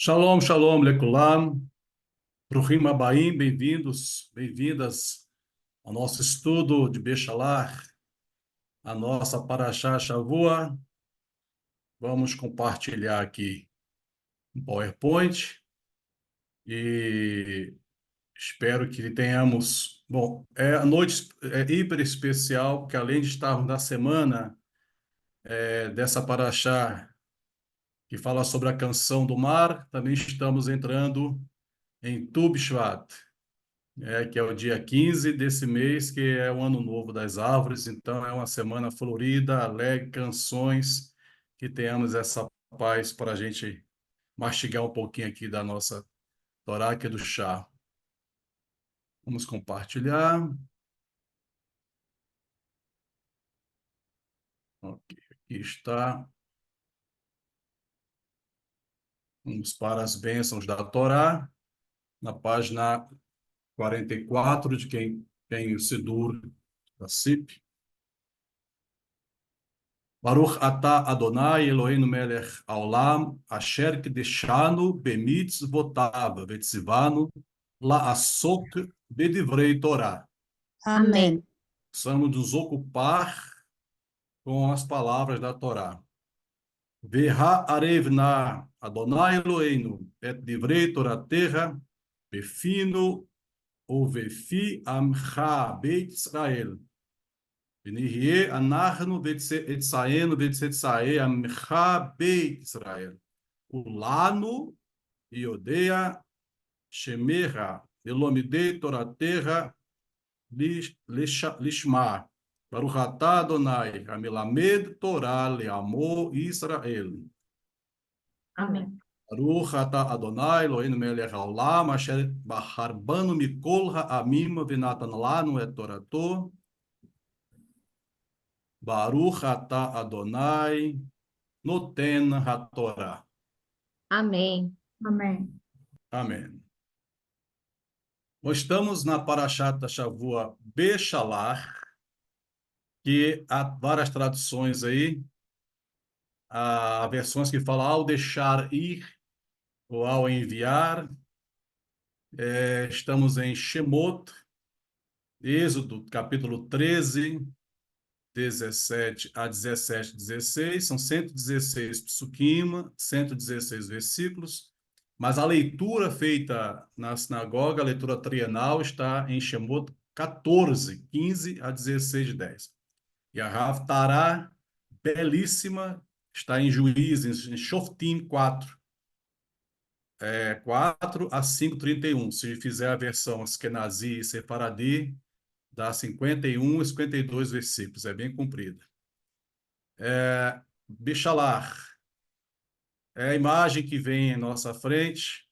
Shalom, shalom, lekulam, bruchim abaim, bem-vindos, bem-vindas ao nosso estudo de Bechalach, a nossa Parashá Shavua. Vamos compartilhar aqui um PowerPoint e espero que tenhamos... Bom, a noite é hiper especial, porque além de estarmos na semana dessa Parashá que fala sobre a canção do mar, também estamos entrando em Tu B'Shvat, que é o dia 15 desse mês, que é o Ano Novo das Árvores. Então, é uma semana florida, alegre, canções, que tenhamos essa paz para a gente mastigar um pouquinho aqui da nossa Torá, que é do chá. Vamos compartilhar. Ok, aqui está. Vamos para as bênçãos da Torá, na página 44 de quem tem o Sidur da CIP. Baruch atah Adonai Eloheinu melech haolam, asher kideshanu bemitzvotav vetzivanu la'asok bedivrei Torah. Amém. Precisamos nos ocupar com as palavras da Torá. Veha arevna Adonai Eloheinu et divrei Torateha befinu uvefi amcha beit Israel. ונהיה אנחנו וצאצאינו וצאצאי עמך בית ישראל. כולנו יודע שמך ולומדי תורתך לשמה. ברוך אתה אדוני המלמד תורה לעמו ישראל. Amém. ברוך אתה אדוני אלוהינו מלך העולם אשר בחר בנו מכל העמים ונתן לנו את תורתו. Baruch atah Adonai noten haTorah. Amém. Amém. Amém. Nós estamos na Parashat Shavua Bechalach, que há várias traduções aí, há versões que falam ao deixar ir ou ao enviar. Estamos em Shemot, Êxodo, capítulo 13, 17 a 17, 16, são 116 psukim, 116 versículos, mas a leitura feita na sinagoga, a leitura trienal, está em Shemot 14, 15 a 16, 10. E a Haftarah, belíssima, está em Juízes, em Shoftim 4, 4 a 5, 31. Se fizer a versão Askenazi e Sefaradi, dá 51 e 52 versículos, é bem comprida. Bechalach é a imagem que vem em nossa frente,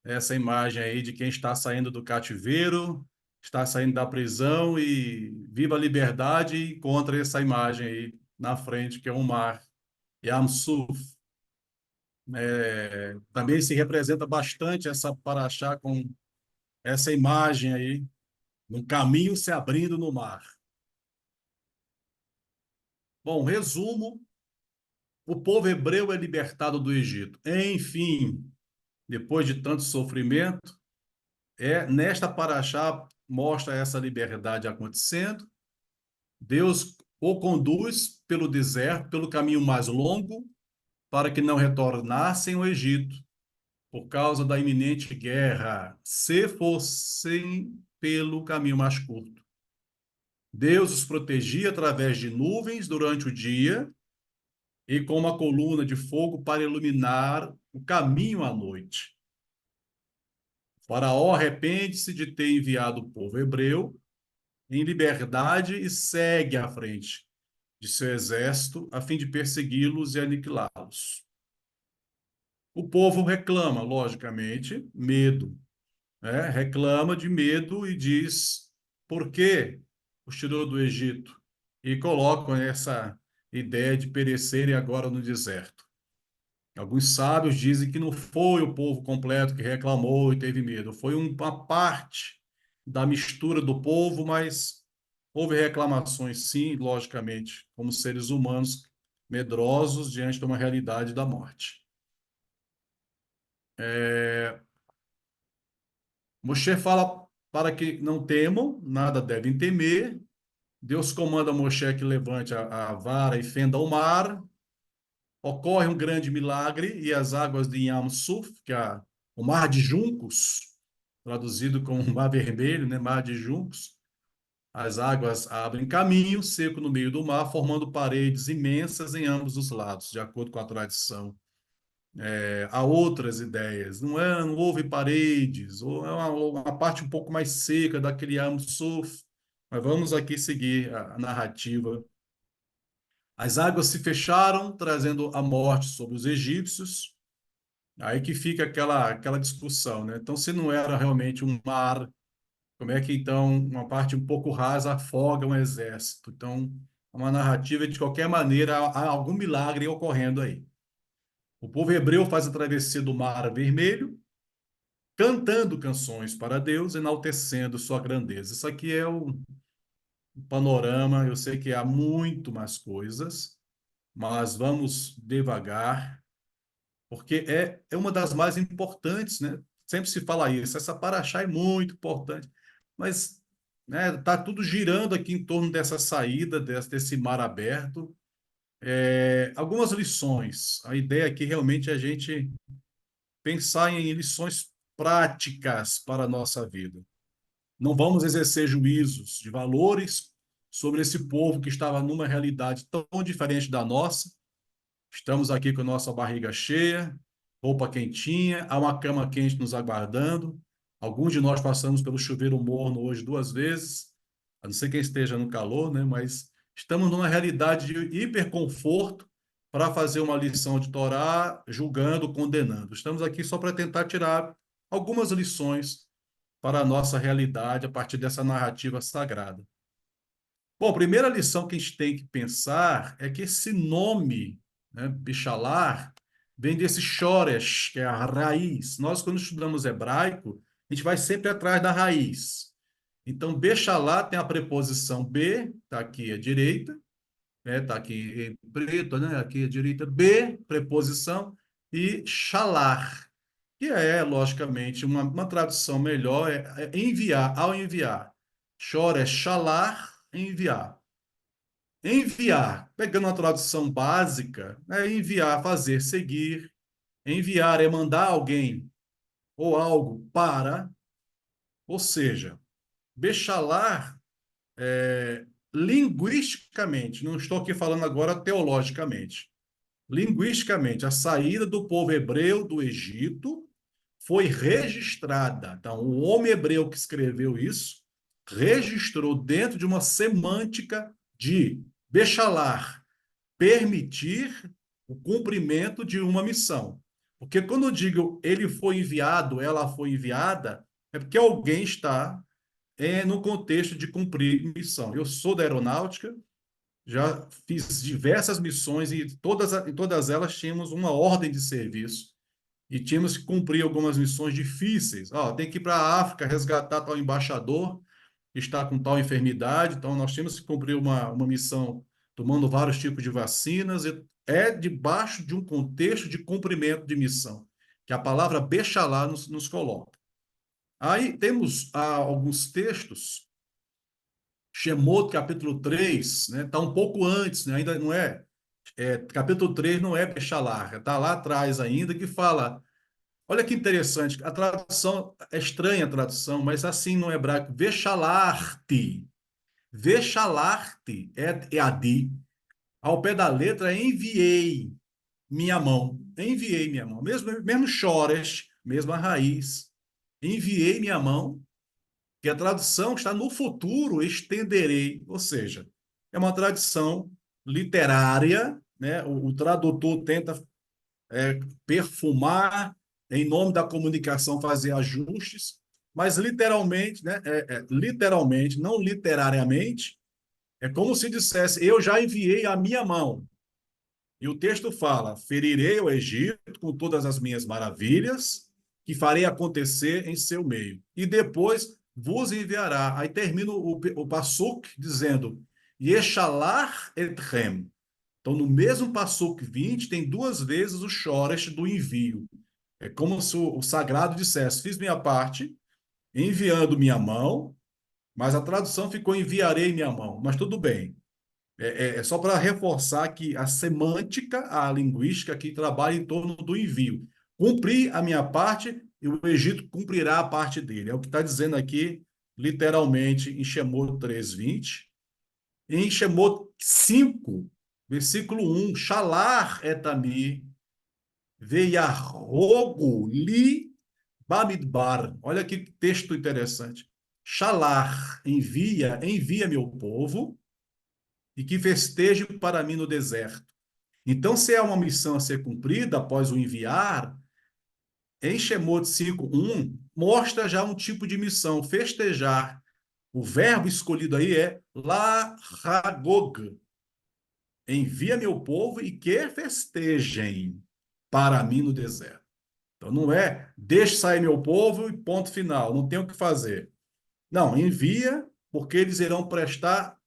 essa imagem aí de quem está saindo do cativeiro, está saindo da prisão e viva a liberdade, e encontra essa imagem aí na frente, que é um mar, Yam Suf. Também se representa bastante essa paraxá com essa imagem aí, um caminho se abrindo no mar. Bom, resumo: o povo hebreu é libertado do Egito. Enfim, depois de tanto sofrimento, nesta paraxá mostra essa liberdade acontecendo. Deus o conduz pelo deserto, pelo caminho mais longo, para que não retornassem ao Egito, por causa da iminente guerra, se fossem pelo caminho mais curto. Deus os protegia através de nuvens durante o dia e com uma coluna de fogo para iluminar o caminho à noite. O faraó arrepende-se de ter enviado o povo hebreu em liberdade e segue à frente de seu exército a fim de persegui-los e aniquilá-los. O povo reclama, logicamente, medo, reclama de medo e diz: por que os tirou do Egito? E colocam essa ideia de perecerem agora no deserto. Alguns sábios dizem que não foi o povo completo que reclamou e teve medo, foi uma parte da mistura do povo, mas houve reclamações, sim, logicamente, como seres humanos medrosos diante de uma realidade da morte. Moshe fala para que não temam, nada devem temer. Deus comanda Moshe que levante a vara e fenda o mar. Ocorre um grande milagre e as águas de Yam Suf, que é o mar de juncos, traduzido como Mar Vermelho, né? Mar de juncos, as águas abrem caminho seco no meio do mar, formando paredes imensas em ambos os lados, de acordo com a tradição. Há outras ideias, não houve paredes, ou é uma parte um pouco mais seca daquele Yam Suf, mas vamos aqui seguir a narrativa. As águas se fecharam, trazendo a morte sobre os egípcios. Aí que fica aquela discussão, né? Então, se não era realmente um mar, como é que então uma parte um pouco rasa afoga um exército? Então, é uma narrativa de qualquer maneira há algum milagre ocorrendo aí. O povo hebreu faz a travessia do Mar Vermelho, cantando canções para Deus, enaltecendo sua grandeza. Isso aqui é o panorama. Eu sei que há muito mais coisas, mas vamos devagar, porque é uma das mais importantes, né? Sempre se fala isso, essa paraxá é muito importante, mas né, tá tudo girando aqui em torno dessa saída, desse mar aberto. Algumas lições. A ideia aqui realmente é a gente pensar em lições práticas para a nossa vida. Não vamos exercer juízos de valores sobre esse povo que estava numa realidade tão diferente da nossa. Estamos aqui com a nossa barriga cheia, roupa quentinha, há uma cama quente nos aguardando. Alguns de nós passamos pelo chuveiro morno hoje 2 vezes, a não ser quem esteja no calor, né? Mas estamos numa realidade de hiperconforto para fazer uma lição de Torá, julgando, condenando. Estamos aqui só para tentar tirar algumas lições para a nossa realidade a partir dessa narrativa sagrada. Bom, a primeira lição que a gente tem que pensar é que esse nome, né, Bishalar, vem desse shoresh, que é a raiz. Nós, quando estudamos hebraico, a gente vai sempre atrás da raiz. Então, Beshalar tem a preposição B, está aqui à direita, está aqui em preto, né, aqui à direita, B, preposição, e Shalar, que é, logicamente, uma tradução melhor, é enviar, ao enviar. Shoresh, Shalar, enviar. Enviar, pegando uma tradução básica, é enviar, fazer, seguir. Enviar é mandar alguém ou algo para, ou seja, Bechalar, linguisticamente, não estou aqui falando agora teologicamente, linguisticamente, a saída do povo hebreu do Egito foi registrada. Então, o homem hebreu que escreveu isso registrou dentro de uma semântica de Bechalar, permitir o cumprimento de uma missão. Porque quando eu digo ele foi enviado, ela foi enviada, é porque alguém está no contexto de cumprir missão. Eu sou da aeronáutica, já fiz diversas missões e todas elas tínhamos uma ordem de serviço e tínhamos que cumprir algumas missões difíceis. Tem que ir para a África resgatar tal embaixador que está com tal enfermidade, então nós tínhamos que cumprir uma missão tomando vários tipos de vacinas, e é debaixo de um contexto de cumprimento de missão, que a palavra Bechalá nos coloca. Aí temos alguns textos, Shemot, capítulo 3, né, está um pouco antes, né, ainda não capítulo 3 não é Bechalá, está lá atrás ainda, que fala. Olha que interessante, a tradução é estranha a tradução, mas assim no hebraico, Veshalarti. Veshalarti é adi. Ao pé da letra, enviei minha mão. Enviei minha mão. Mesmo chores, mesma raiz. Enviei minha mão, que a tradução está no futuro, estenderei. Ou seja, é uma tradição literária, né? O tradutor tenta perfumar, em nome da comunicação, fazer ajustes, mas literalmente, né, literalmente, não literariamente, é como se dissesse: eu já enviei a minha mão. E o texto fala: ferirei o Egito com todas as minhas maravilhas, que farei acontecer em seu meio. E depois vos enviará. Aí termina o Passuk dizendo: Yeshalar etchem. Então, no mesmo Passuk 20, tem 2 vezes o Shoresh do envio. É como se o sagrado dissesse: fiz minha parte, enviando minha mão, mas a tradução ficou enviarei minha mão. Mas tudo bem. É só para reforçar que a semântica, a linguística aqui trabalha em torno do envio. Cumpri a minha parte e o Egito cumprirá a parte dele. É o que está dizendo aqui, literalmente, em Shemot 3:20. Em Shemot 5, versículo 1, Shalar etami veiarrogo li bamidbar. Olha que texto interessante. Shalar, envia meu povo e que festeje para mim no deserto. Então, se é uma missão a ser cumprida após o enviar, em Shemot 5:1, mostra já um tipo de missão, festejar. O verbo escolhido aí é lahagog. Envia meu povo e que festejem para mim no deserto. Então, não é deixe sair meu povo e ponto final, não tem o que fazer. Não, envia, porque eles irão prestar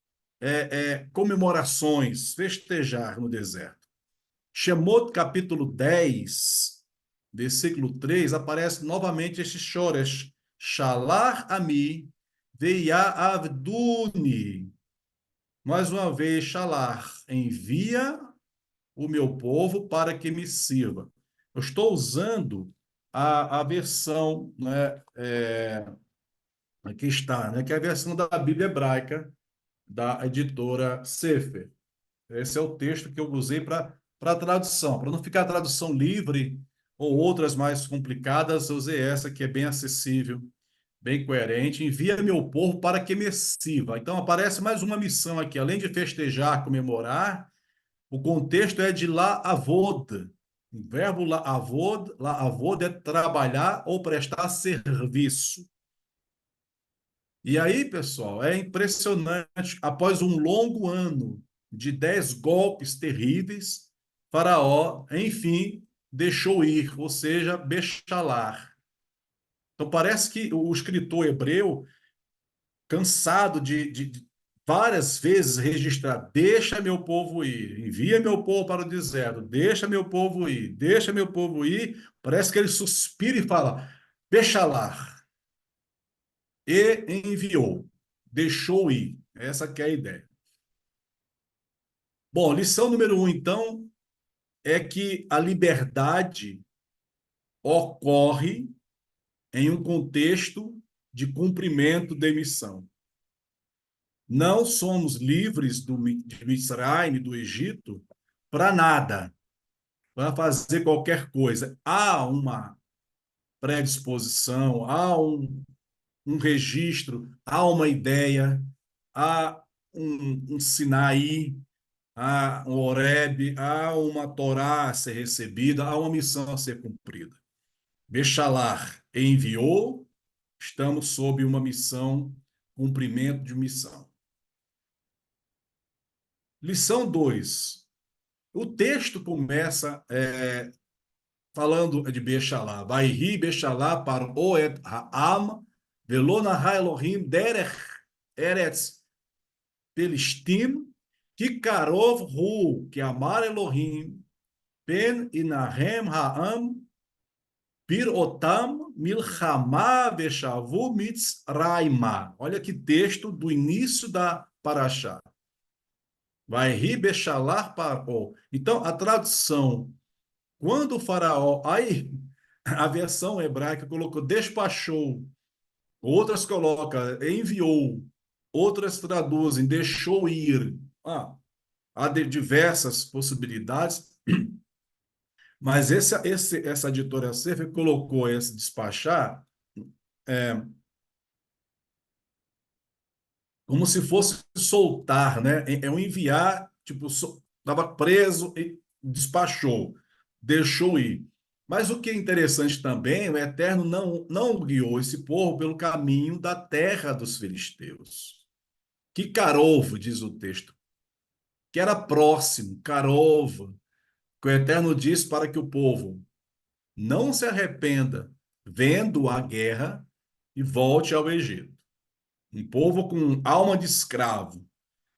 comemorações, festejar no deserto. Shemot capítulo 10, versículo 3, aparece novamente este choresh. Shalar ami veia avduni. Mais uma vez, Shalar, envia o meu povo para que me sirva. Eu estou usando a versão, né, aqui está, né, que é a versão da Bíblia hebraica da editora Sefer. Esse é o texto que eu usei para tradução. Para não ficar a tradução livre ou outras mais complicadas, eu usei essa que é bem acessível, bem coerente. Envia meu povo para que me sirva. Então aparece mais uma missão aqui. Além de festejar, comemorar, o contexto é de la'avod. O verbo la'avod é trabalhar ou prestar serviço. E aí, pessoal, é impressionante. Após um longo ano de 10 golpes terríveis, Faraó, enfim, deixou ir, ou seja, Bechalar. Então, parece que o escritor hebreu, cansado de várias vezes registrar: deixa meu povo ir, envia meu povo para o deserto, deixa meu povo ir, deixa meu povo ir, parece que ele suspira e fala: Bechalar. E enviou, deixou ir. Essa que é a ideia. Bom, lição número um, então, é que a liberdade ocorre em um contexto de cumprimento de missão. Não somos livres de Mitzrayim, do Egito, para nada, para fazer qualquer coisa. Há uma predisposição, há um registro, há uma ideia, há um Sinaí, há um Horebe, há uma Torá a ser recebida, há uma missão a ser cumprida. Bechalar enviou, estamos sob uma missão, cumprimento de missão. Lição 2. O texto começa falando de Bechalá. Vaihi Bechalá para Oed Ha'am, Velona Ha'elohim derech Eretz Pelistim, que Karov Hu, que amar Elohim, Pen Inahem Ha'am, Pir Otam Milchama Veshavu Mitzraima. Olha que texto do início da Parashá. Vai ri Bechalar Paró. Então, a tradução, quando o faraó, aí a versão hebraica colocou despachou, outras colocam enviou, outras traduzem deixou ir. Há diversas possibilidades. Mas essa editora Sefer colocou esse despachar é, como se fosse soltar, né? É um enviar, tipo, estava preso e despachou, deixou ir. Mas o que é interessante também, o Eterno não guiou esse povo pelo caminho da terra dos filisteus. Que carovo, diz o texto, que era próximo, carovo, que o Eterno diz para que o povo não se arrependa vendo a guerra e volte ao Egito. Um povo com alma de escravo,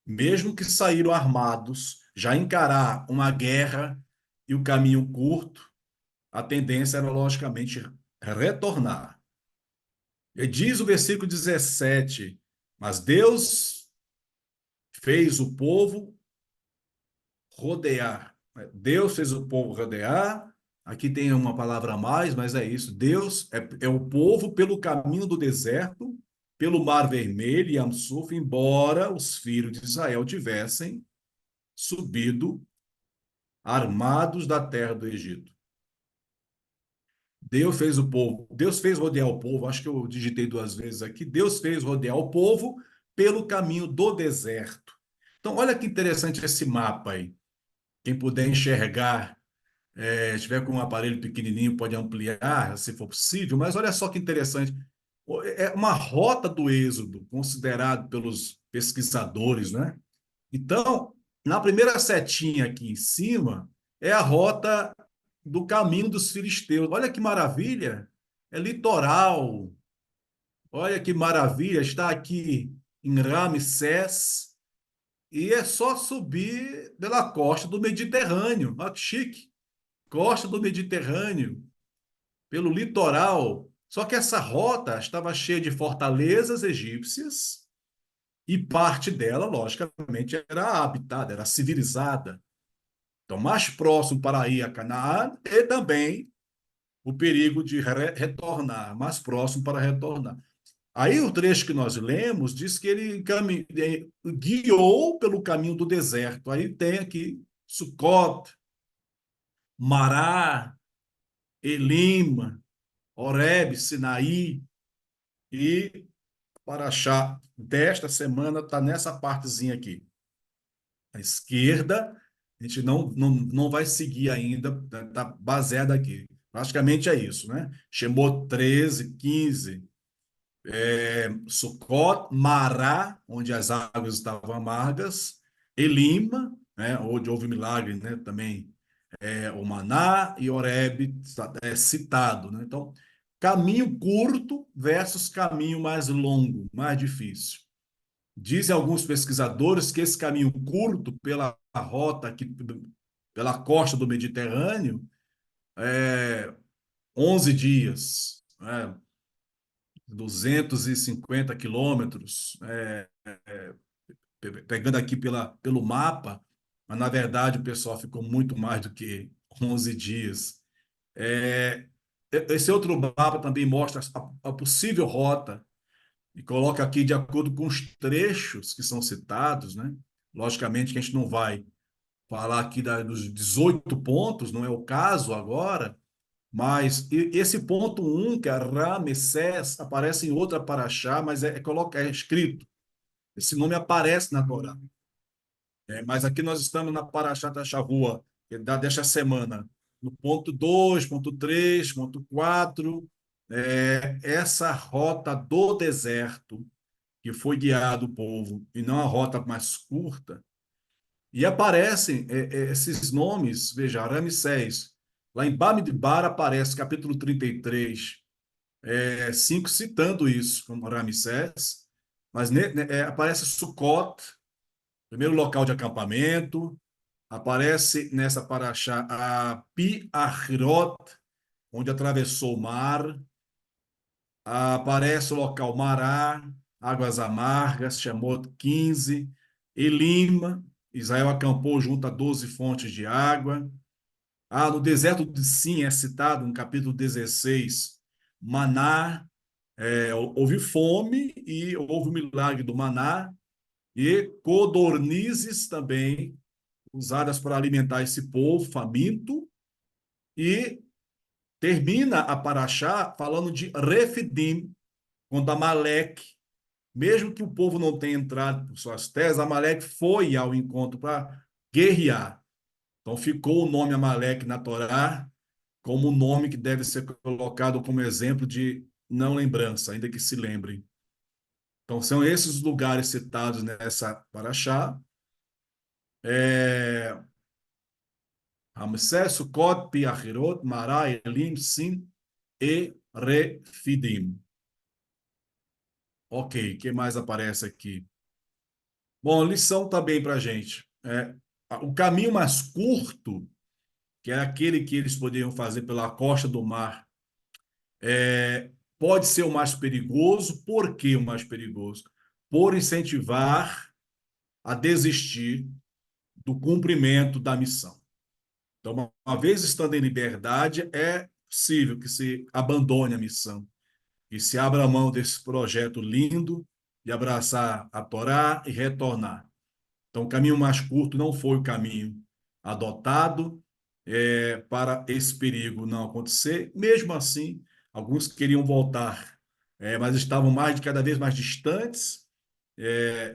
mesmo que saíram armados, já encarar uma guerra e o caminho curto, a tendência era, logicamente, retornar. E diz o versículo 17: mas Deus fez o povo rodear. Deus fez o povo rodear. Aqui tem uma palavra a mais, mas é isso. Deus é o povo pelo caminho do deserto, pelo Mar Vermelho e Yam Suf, embora os filhos de Israel tivessem subido armados da terra do Egito. Deus fez o povo, Deus fez rodear o povo, acho que eu digitei duas vezes aqui. Deus fez rodear o povo pelo caminho do deserto. Então, olha que interessante esse mapa aí. Quem puder enxergar, estiver com um aparelho pequenininho, pode ampliar, se for possível, mas olha só que interessante. É uma rota do Êxodo, considerado pelos pesquisadores, né? Então, na primeira setinha aqui em cima, é a rota do caminho dos filisteus. Olha que maravilha! É litoral. Olha que maravilha! Está aqui em Ramsés e é só subir pela costa do Mediterrâneo. Olha que chique! Costa do Mediterrâneo, pelo litoral. Só que essa rota estava cheia de fortalezas egípcias e parte dela, logicamente, era habitada, era civilizada. Então, mais próximo para ir a Canaã e também o perigo de retornar, mais próximo para retornar. Aí o trecho que nós lemos diz que ele guiou pelo caminho do deserto. Aí tem aqui Sucot, Mará, Elim, Horebe, Sinaí e Paraxá. Desta semana está nessa partezinha aqui. À esquerda, a gente não vai seguir ainda, está baseado aqui. Praticamente é isso, né? Shemot 13, 15, Sucot, Mará, onde as águas estavam amargas, Elima, né, onde houve milagre, né, também o Maná e Horebe é citado, né? Então, caminho curto versus caminho mais longo, mais difícil. Dizem alguns pesquisadores que esse caminho curto pela rota aqui, pela costa do Mediterrâneo, é 11 dias, né? 250 quilômetros, pegando aqui pelo mapa, mas na verdade o pessoal ficou muito mais do que 11 dias. É, esse outro mapa também mostra a possível rota e coloca aqui de acordo com os trechos que são citados, né? Logicamente que a gente não vai falar aqui dos 18 pontos, não é o caso agora, mas esse ponto um que é Ramessés, aparece em outra paraxá, mas é escrito. Esse nome aparece na Torá. Mas aqui nós estamos na paraxá da Shavua, desta semana, no ponto 2, ponto 3, ponto 4, essa rota do deserto que foi guiado o povo, e não a rota mais curta, e aparecem esses nomes, veja, Ramsés, lá em Bamidbar aparece capítulo 33, 5 citando isso, como Ramsés, mas aparece Sucot, primeiro local de acampamento, aparece nessa paraxá a Pi Ahirot, onde atravessou o mar, aparece o local Mará, Águas Amargas, Shemot 15, Elima, Israel acampou junto a 12 fontes de água. No deserto de Sim é citado no capítulo 16, Maná, houve fome e houve o milagre do maná, e codornizes também usadas para alimentar esse povo faminto, e termina a Paraxá falando de Refidim, quando Amaleque, mesmo que o povo não tenha entrado por suas terras, Amaleque foi ao encontro para guerrear. Então ficou o nome Amaleque na Torá como um nome que deve ser colocado como exemplo de não lembrança, ainda que se lembrem. Então são esses os lugares citados nessa Paraxá. Ramsés, Sucot, Piahirot, Mará, Elim, Sim e Refidim. Ok, o que mais aparece aqui? Bom, lição também para a gente. O caminho mais curto, que era aquele que eles poderiam fazer pela costa do mar, pode ser o mais perigoso. Por que o mais perigoso? Por incentivar a desistir do cumprimento da missão. Então, uma vez estando em liberdade, é possível que se abandone a missão e se abra mão desse projeto lindo de abraçar a Torá e retornar. Então, o caminho mais curto não foi o caminho adotado para esse perigo não acontecer. Mesmo assim, alguns queriam voltar, mas estavam cada vez mais distantes.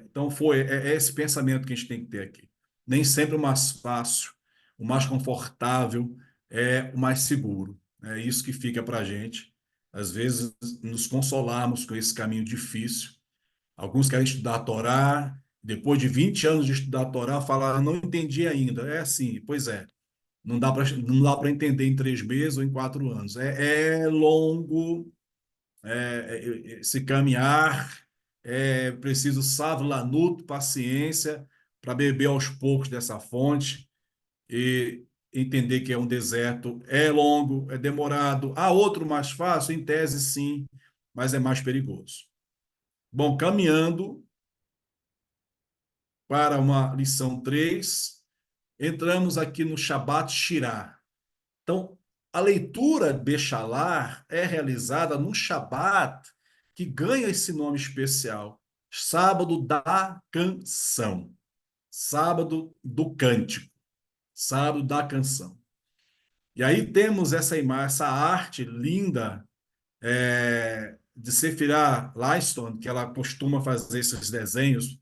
Então, é esse pensamento que a gente tem que ter aqui. Nem sempre o mais fácil, o mais confortável é o mais seguro. É isso que fica para a gente. Às vezes, nos consolarmos com esse caminho difícil. Alguns querem estudar a Torá, depois de 20 anos de estudar a Torá, falar, não entendi ainda. É assim, pois é. Não dá para entender em 3 meses ou em 4 anos. É longo, se caminhar, é preciso sábio lanuto, paciência, para beber aos poucos dessa fonte e entender que é um deserto. É longo, é demorado. Há outro mais fácil? Em tese, sim, mas é mais perigoso. Bom, caminhando para uma lição 3, entramos aqui no Shabat Shirah. Então, a leitura Bechalar é realizada no Shabat, que ganha esse nome especial, Sábado da Canção, Sábado do Cântico, Sábado da Canção. E aí temos essa imagem, essa arte linda de Sefirah Leiston, que ela costuma fazer esses desenhos,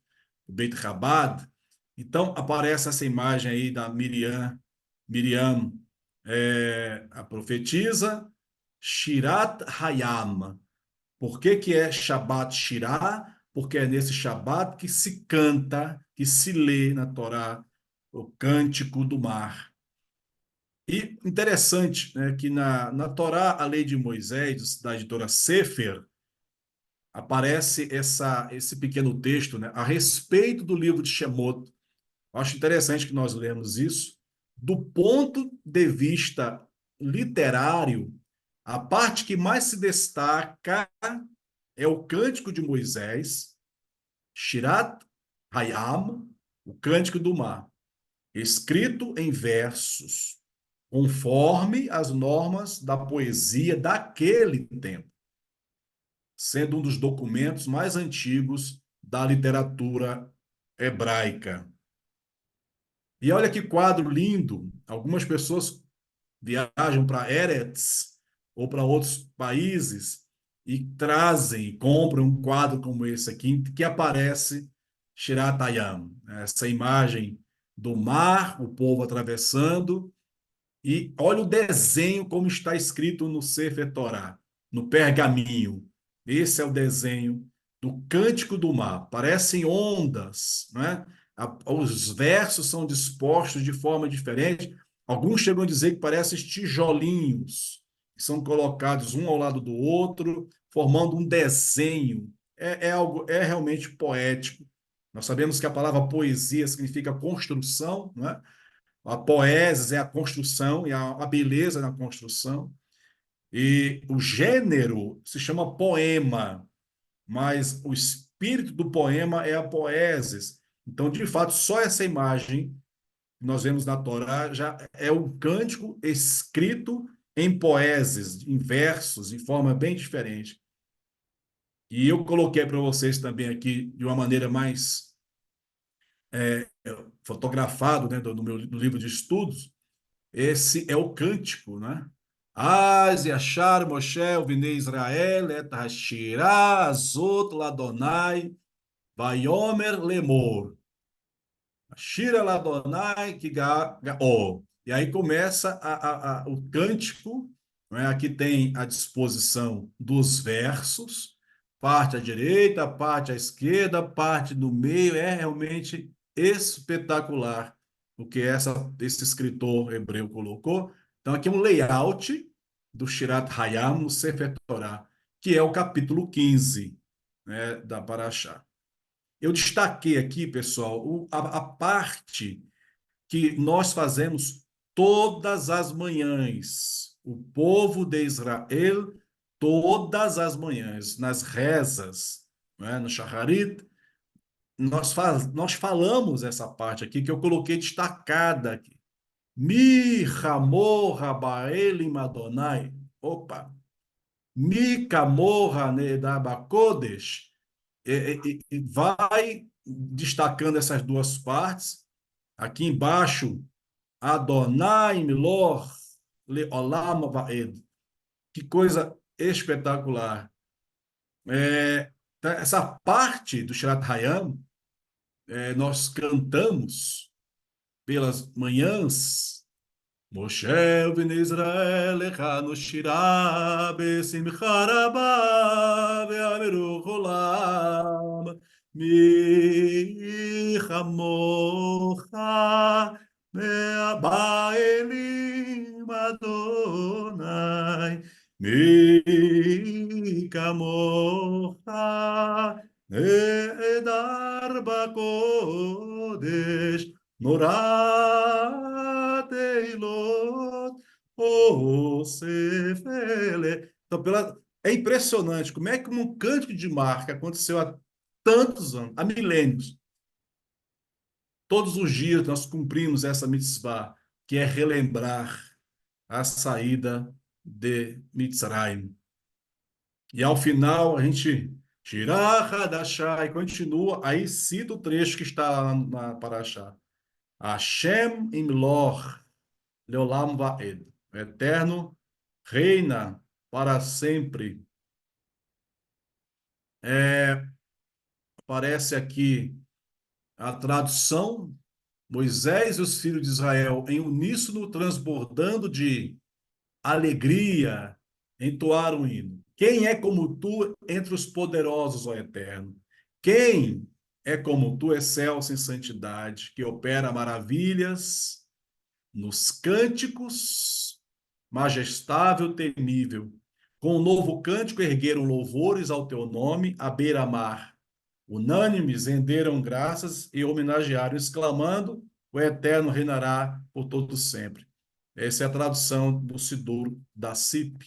o Beit Chabad. Então, aparece essa imagem aí da Miriam, a profetisa, Shirat Hayam. Por que que é Shabbat Shirah? Porque é nesse Shabbat que se canta, que se lê na Torá, o Cântico do Mar. E interessante, né, que na Torá, a lei de Moisés, da editora Sefer, aparece esse pequeno texto, né, a respeito do livro de Shemot. Eu acho interessante que nós lemos isso. Do ponto de vista literário, a parte que mais se destaca é o Cântico de Moisés, Shirat Hayam, o Cântico do Mar, escrito em versos, conforme as normas da poesia daquele tempo, sendo um dos documentos mais antigos da literatura hebraica. E olha que quadro lindo! Algumas pessoas viajam para Eretz ou para outros países e trazem, compram um quadro como esse aqui, que aparece Shirat Hayam, essa imagem do mar, o povo atravessando, e olha o desenho como está escrito no Sefer Torá, no pergaminho. Esse é o desenho do Cântico do Mar. Parecem ondas, né? Os versos são dispostos de forma diferente. Alguns chegam a dizer que parecem tijolinhos, que são colocados um ao lado do outro, formando um desenho. É realmente poético. Nós sabemos que a palavra poesia significa construção, né? A poesia é a construção e a beleza na construção. E o gênero se chama poema, mas o espírito do poema é a poesis. Então, de fato, só essa imagem que nós vemos na Torá já é um cântico escrito em poeses, em versos, em forma bem diferente. E eu coloquei para vocês também aqui de uma maneira mais fotografado, né, do livro de estudos. Esse é o cântico, né? Az yashar Moshe uvnei Israel et hashirah azot ladonai vayomer lemor. Shira ladonai kigaó. E aí começa o cântico, né? Aqui tem a disposição dos versos, parte à direita, parte à esquerda, parte no meio. É realmente espetacular o que esse escritor hebreu colocou. Então, aqui é um layout do Shirat Hayam no Sefer Torah, que é o capítulo 15, né, da Parashá. Eu destaquei aqui, pessoal, a parte que nós fazemos todas as manhãs. O povo de Israel, todas as manhãs, nas rezas, né, no Shacharit, nós falamos essa parte aqui que eu coloquei destacada aqui. Mi chamor Rabaelim Adonai. Opa. Mi camorra nedabakodesh. Vai destacando essas duas partes. Aqui embaixo, Adonai Milor Leolam Vaed. Que coisa espetacular. Essa parte do Shirat Hayam, nós cantamos pelas manhãs. Moshe ben Israel echanu shira besimcha rabba ve'amiru cholam mi chamocha me'abaelim Adonai mi kamocha ne'edar bakodesh Norat Eilot Osefele. Então, é impressionante como é que um cântico de marca aconteceu há tantos anos, há milênios. Todos os dias nós cumprimos essa mitzvah, que é relembrar a saída de Mitzrayim. E ao final a gente Shirach Hadashah e continua, aí cita o trecho que está lá na Parashá. Hashem Imlor Leolam Vaed. O Eterno reina para sempre. Aparece aqui a tradução: Moisés e os filhos de Israel em uníssono, transbordando de alegria, entoaram o hino. Quem é como tu entre os poderosos, ó Eterno? Quem é como tu, excelso em santidade, que opera maravilhas nos cânticos, majestável, temível. Com um novo cântico ergueram louvores ao teu nome, à beira-mar. Unânimes renderam graças e homenagearam, exclamando: o Eterno reinará por todo sempre. Essa é a tradução do Sidur da CIP.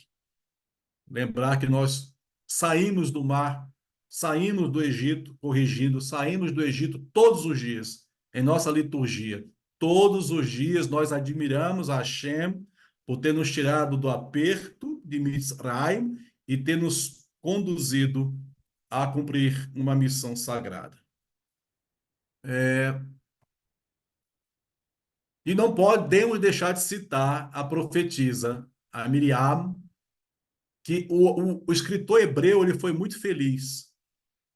Lembrar que nós saímos do mar, saímos do Egito, corrigindo, saímos do Egito todos os dias, em nossa liturgia. Todos os dias nós admiramos a Hashem por ter nos tirado do aperto de Mitzrayim e ter nos conduzido a cumprir uma missão sagrada. E não podemos deixar de citar a profetisa, a Miriam, que o escritor hebreu ele foi muito feliz.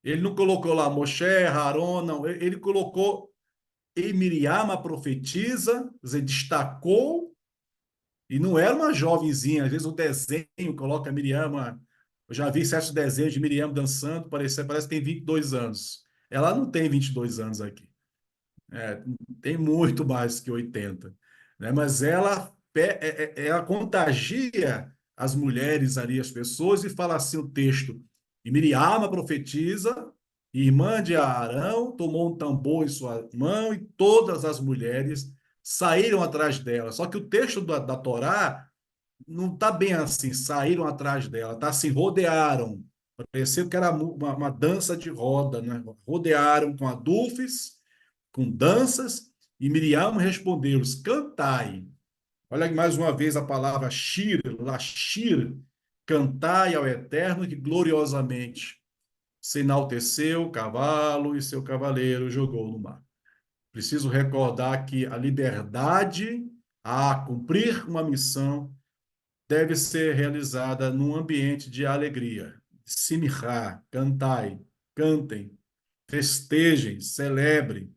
Ele não colocou lá Moshe, Aaron, não. Ele colocou e Miriam, a profetisa, quer dizer, destacou, e não era uma jovenzinha. Às vezes o desenho coloca a Miriam, eu já vi certos desenhos de Miriam dançando, parece que tem 22 anos. Ela não tem 22 anos aqui. Tem muito mais que 80, né? Mas ela contagia as mulheres ali, as pessoas, e fala assim o texto. E Miriam, a profetisa, irmã de Arão, tomou um tambor em sua mão e todas as mulheres saíram atrás dela. Só que o texto da Torá não está bem assim, saíram atrás dela, está assim, rodearam. Pareceu que era uma dança de roda, né? Rodearam com adufes, com danças, e Miriam respondeu-lhes: cantai. Olha mais uma vez a palavra shir, lashir, cantai ao Eterno que gloriosamente se enalteceu o cavalo e seu cavaleiro jogou no mar. Preciso recordar que a liberdade a cumprir uma missão deve ser realizada num ambiente de alegria. Simchá, cantai, cantem, festejem, celebrem.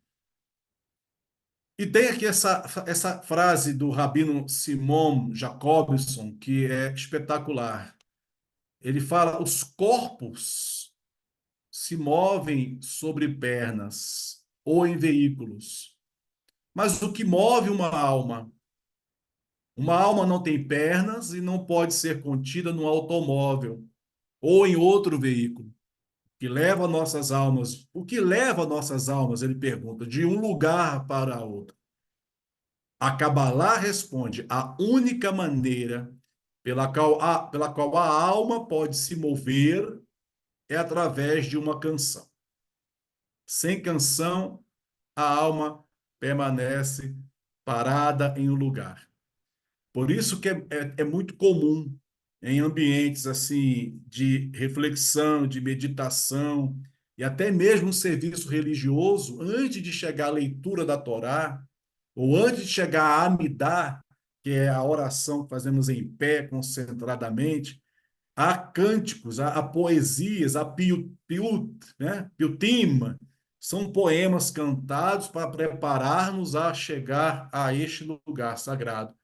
E tem aqui essa frase do rabino Simon Jacobson, que é espetacular. Ele fala: os corpos se movem sobre pernas ou em veículos, mas o que move uma alma não tem pernas e não pode ser contida num automóvel ou em outro veículo. Que leva nossas almas, o que leva nossas almas, ele pergunta, de um lugar para outro. A Cabalá responde: a única maneira pela qual a alma pode se mover é através de uma canção. Sem canção, a alma permanece parada em um lugar. Por isso que é muito comum em ambientes assim de reflexão, de meditação e até mesmo um serviço religioso, antes de chegar à leitura da Torá, ou antes de chegar a Amidá, que é a oração que fazemos em pé, concentradamente, há cânticos, há poesias, há piut, né? Piutim, são poemas cantados para preparar-nos a chegar a este lugar sagrado,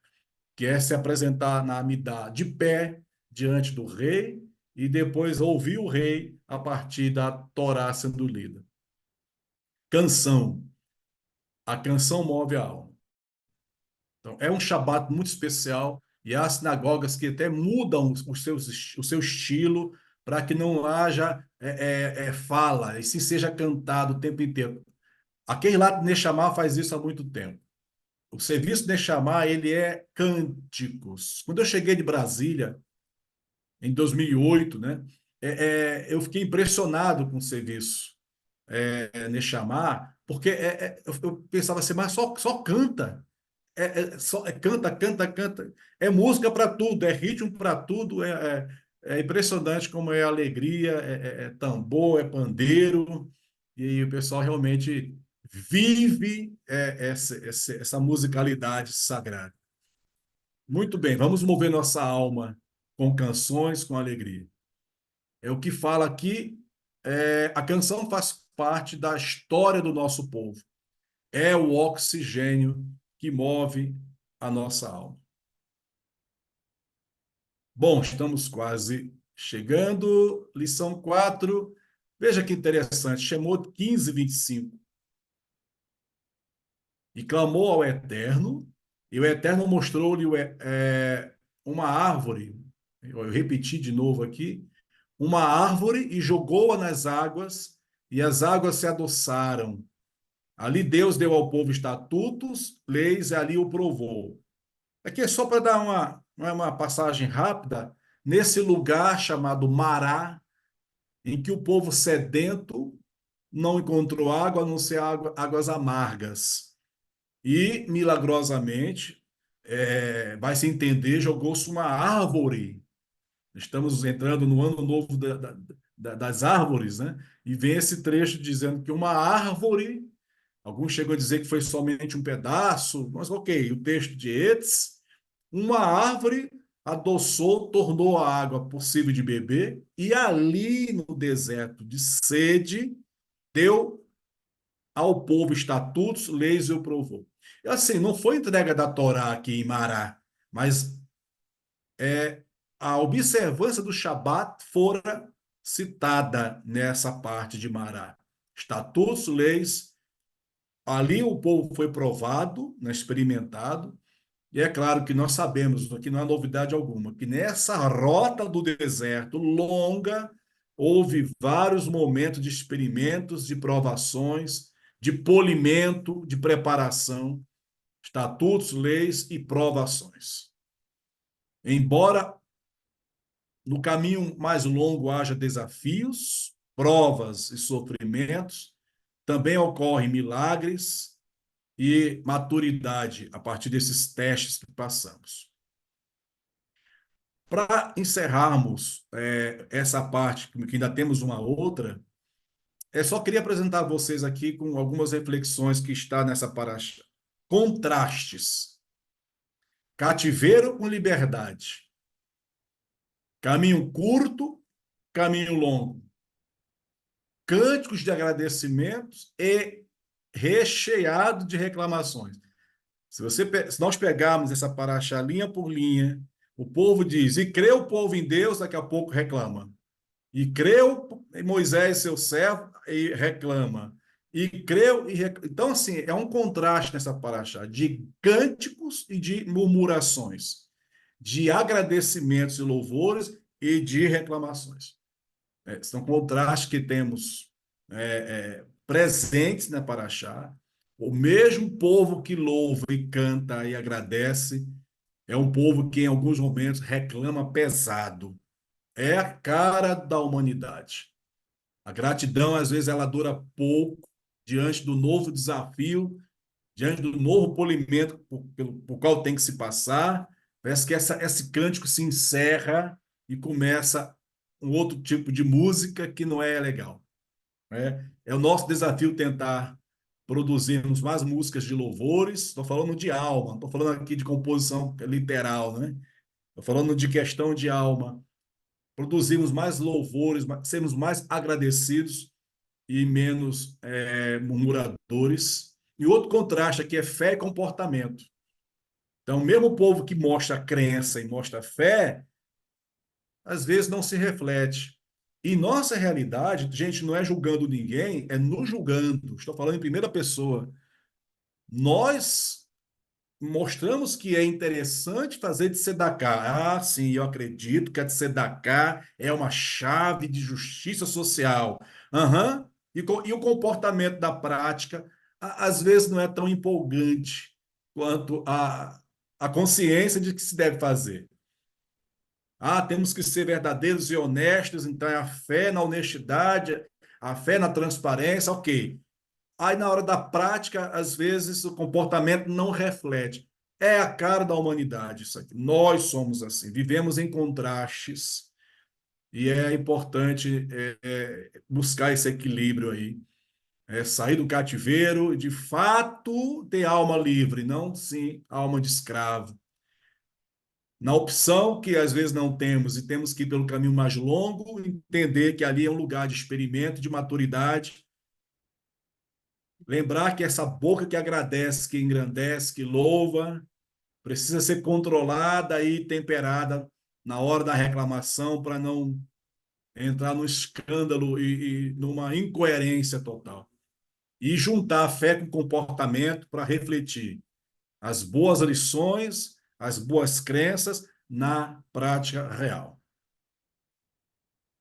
que é se apresentar na Amidá de pé diante do rei e depois ouvir o rei a partir da Torá sendo lida. Canção. A canção move a alma. Então, é um Shabat muito especial e há sinagogas que até mudam o seu estilo para que não haja fala, e sim seja cantado o tempo inteiro. Aquele lá de Neshama faz isso há muito tempo. O serviço Neshama, ele é cânticos. Quando eu cheguei de Brasília, em 2008, né, eu fiquei impressionado com o serviço Neshama, porque eu pensava assim, mas só canta. Canta, canta, canta. É música para tudo, é ritmo para tudo. É impressionante como é alegria, é tambor, é pandeiro. E o pessoal realmente vive essa musicalidade sagrada. Muito bem, vamos mover nossa alma com canções, com alegria. É o que fala aqui. A canção faz parte da história do nosso povo. É o oxigênio que move a nossa alma. Bom, estamos quase chegando. Lição 4. Veja que interessante. Shemot 15:25. E clamou ao Eterno, e o Eterno mostrou-lhe uma árvore. Eu repeti de novo aqui. Uma árvore e jogou-a nas águas, e as águas se adoçaram. Ali Deus deu ao povo estatutos, leis, e ali o provou. Aqui é só para dar uma passagem rápida. Nesse lugar chamado Mará, em que o povo sedento não encontrou água, a não ser águas amargas. E, milagrosamente, vai se entender, jogou-se uma árvore. Estamos entrando no ano novo das árvores, né? E vem esse trecho dizendo que uma árvore, alguns chegam a dizer que foi somente um pedaço, mas ok, o texto de Etz, uma árvore adoçou, tornou a água possível de beber, e ali no deserto de sede, deu ao povo estatutos, leis e o provou. E assim, não foi entrega da Torá aqui em Mará, mas a observância do Shabat fora citada nessa parte de Mará. Estatutos, leis, ali o povo foi provado, né, experimentado, e é claro que nós sabemos, aqui não há novidade alguma, que nessa rota do deserto longa, houve vários momentos de experimentos, de provações, de polimento, de preparação, estatutos, leis e provações. Embora no caminho mais longo haja desafios, provas e sofrimentos, também ocorrem milagres e maturidade a partir desses testes que passamos. Para encerrarmos essa parte, que ainda temos uma outra, só queria apresentar a vocês aqui com algumas reflexões que está nessa paraxá. Contrastes. Cativeiro com liberdade. Caminho curto, caminho longo. Cânticos de agradecimentos e recheado de reclamações. Se nós pegarmos essa paraxá linha por linha, o povo diz, e creu o povo em Deus, daqui a pouco reclama. E creu em Moisés, seu servo, e reclama. E creu Então, assim, é um contraste nessa paraxá de cânticos e de murmurações, de agradecimentos e louvores e de reclamações. São contrastes que temos presentes na paraxá, O mesmo povo que louva e canta e agradece é um povo que em alguns momentos reclama pesado. É a cara da humanidade. A gratidão, às vezes, ela dura pouco diante do novo desafio, diante do novo polimento por qual tem que se passar. Parece que esse cântico se encerra e começa um outro tipo de música que não é legal. Né? É o nosso desafio tentar produzirmos mais músicas de louvores. Estou falando de alma, não estou falando aqui de composição literal, né? Estou falando de questão de alma. Produzirmos mais louvores, sermos mais agradecidos e menos murmuradores. E outro contraste aqui é fé e comportamento. Então, mesmo o povo que mostra crença e mostra fé, às vezes não se reflete. E nossa realidade, gente, não é julgando ninguém, é nos julgando. Estou falando em primeira pessoa. Nós mostramos que é interessante fazer de tzedakah. Ah, sim, eu acredito que a tzedakah é uma chave de justiça social. Aham. E o comportamento da prática, às vezes, não é tão empolgante quanto a consciência de que se deve fazer. Ah, temos que ser verdadeiros e honestos, então é a fé na honestidade, a fé na transparência, ok. Aí, na hora da prática, às vezes o comportamento não reflete. É a cara da humanidade isso aqui. Nós somos assim, vivemos em contrastes e é importante buscar esse equilíbrio aí. Sair do cativeiro, de fato, ter alma livre, não sim alma de escravo. Na opção que às vezes não temos e temos que ir pelo caminho mais longo, entender que ali é um lugar de experimento, de maturidade. Lembrar que essa boca que agradece, que engrandece, que louva, precisa ser controlada e temperada na hora da reclamação para não entrar no escândalo e numa incoerência total. E juntar a fé com o comportamento para refletir as boas lições, as boas crenças na prática real.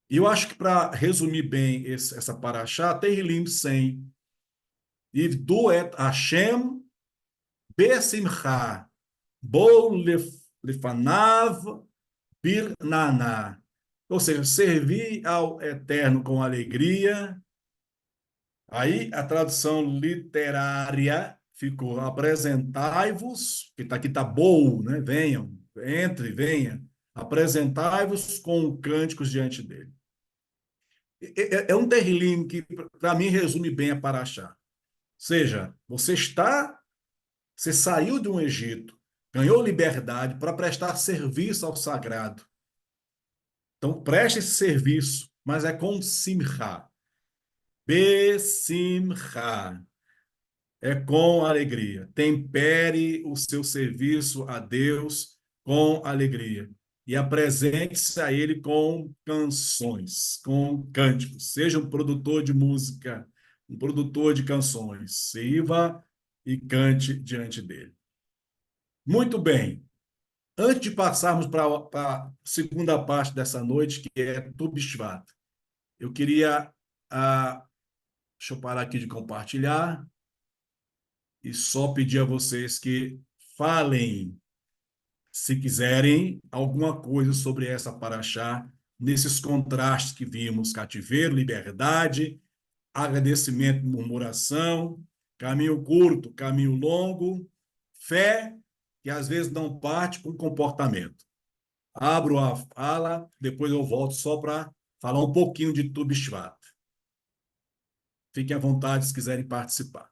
E eu acho que para resumir bem essa paraxá, Tehillim 100, Ivdu et Hashem besimcha, bol lefanav bir naná. Ou seja, servir ao Eterno com alegria. Aí a tradução literária ficou apresentai-vos, que está aqui, está bom, né? Venham, entre, venha. Apresentai-vos com cânticos diante dele. É um terrilim que, para mim, resume bem a Paraxá. Ou seja, você saiu de um Egito, ganhou liberdade para prestar serviço ao sagrado. Então, preste esse serviço, mas é com simcha. Besimcha. É com alegria. Tempere o seu serviço a Deus com alegria. E apresente-se a Ele com canções, com cânticos. Seja um produtor de música, um produtor de canções. Sirva e cante diante dele. Muito bem. Antes de passarmos para a segunda parte dessa noite, que é Tu Bishvat, eu queria. Deixa eu parar aqui de compartilhar e só pedir a vocês que falem, se quiserem, alguma coisa sobre essa paraxá, nesses contrastes que vimos: cativeiro, liberdade, agradecimento, murmuração, caminho curto, caminho longo, fé, que às vezes não parte com comportamento. Abro a fala, depois eu volto só para falar um pouquinho de Tu Bishvat. Fiquem à vontade se quiserem participar.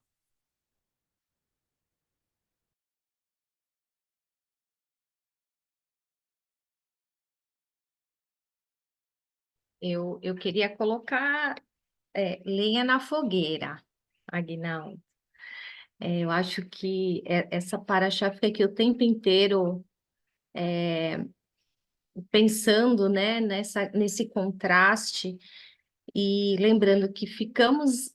Eu queria colocar lenha na fogueira, Aguinaldo. Eu acho que essa paraxá fica aqui o tempo inteiro pensando, né, nesse contraste e lembrando que ficamos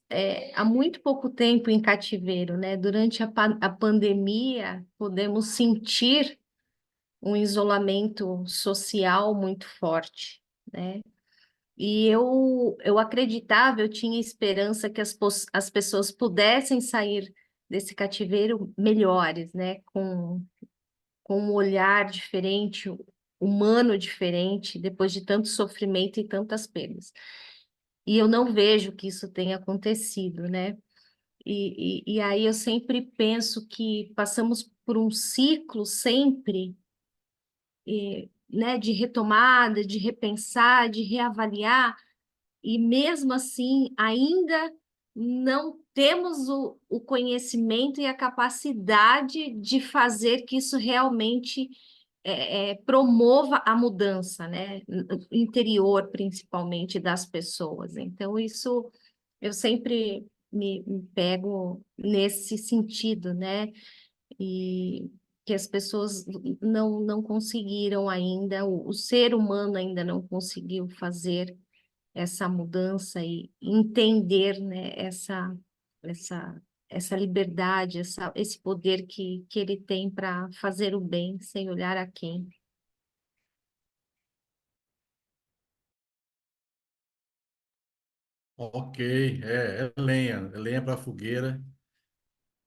há muito pouco tempo em cativeiro, né? Durante a pandemia, podemos sentir um isolamento social muito forte, né? E eu acreditava, eu tinha esperança que as pessoas pudessem sair desse cativeiro melhores, né? Com um olhar diferente, humano diferente, depois de tanto sofrimento e tantas perdas. E eu não vejo que isso tenha acontecido, né? E aí eu sempre penso que passamos por um ciclo sempre, né, de retomada, de repensar, de reavaliar, e mesmo assim ainda não temos o conhecimento e a capacidade de fazer que isso realmente promova a mudança, né? Interior, principalmente, das pessoas. Então, isso eu sempre me pego nesse sentido, né? E que as pessoas não conseguiram ainda, o ser humano ainda não conseguiu fazer essa mudança e entender, né, essa, essa liberdade, esse poder que ele tem para fazer o bem sem olhar a quem. Ok, é lenha para fogueira.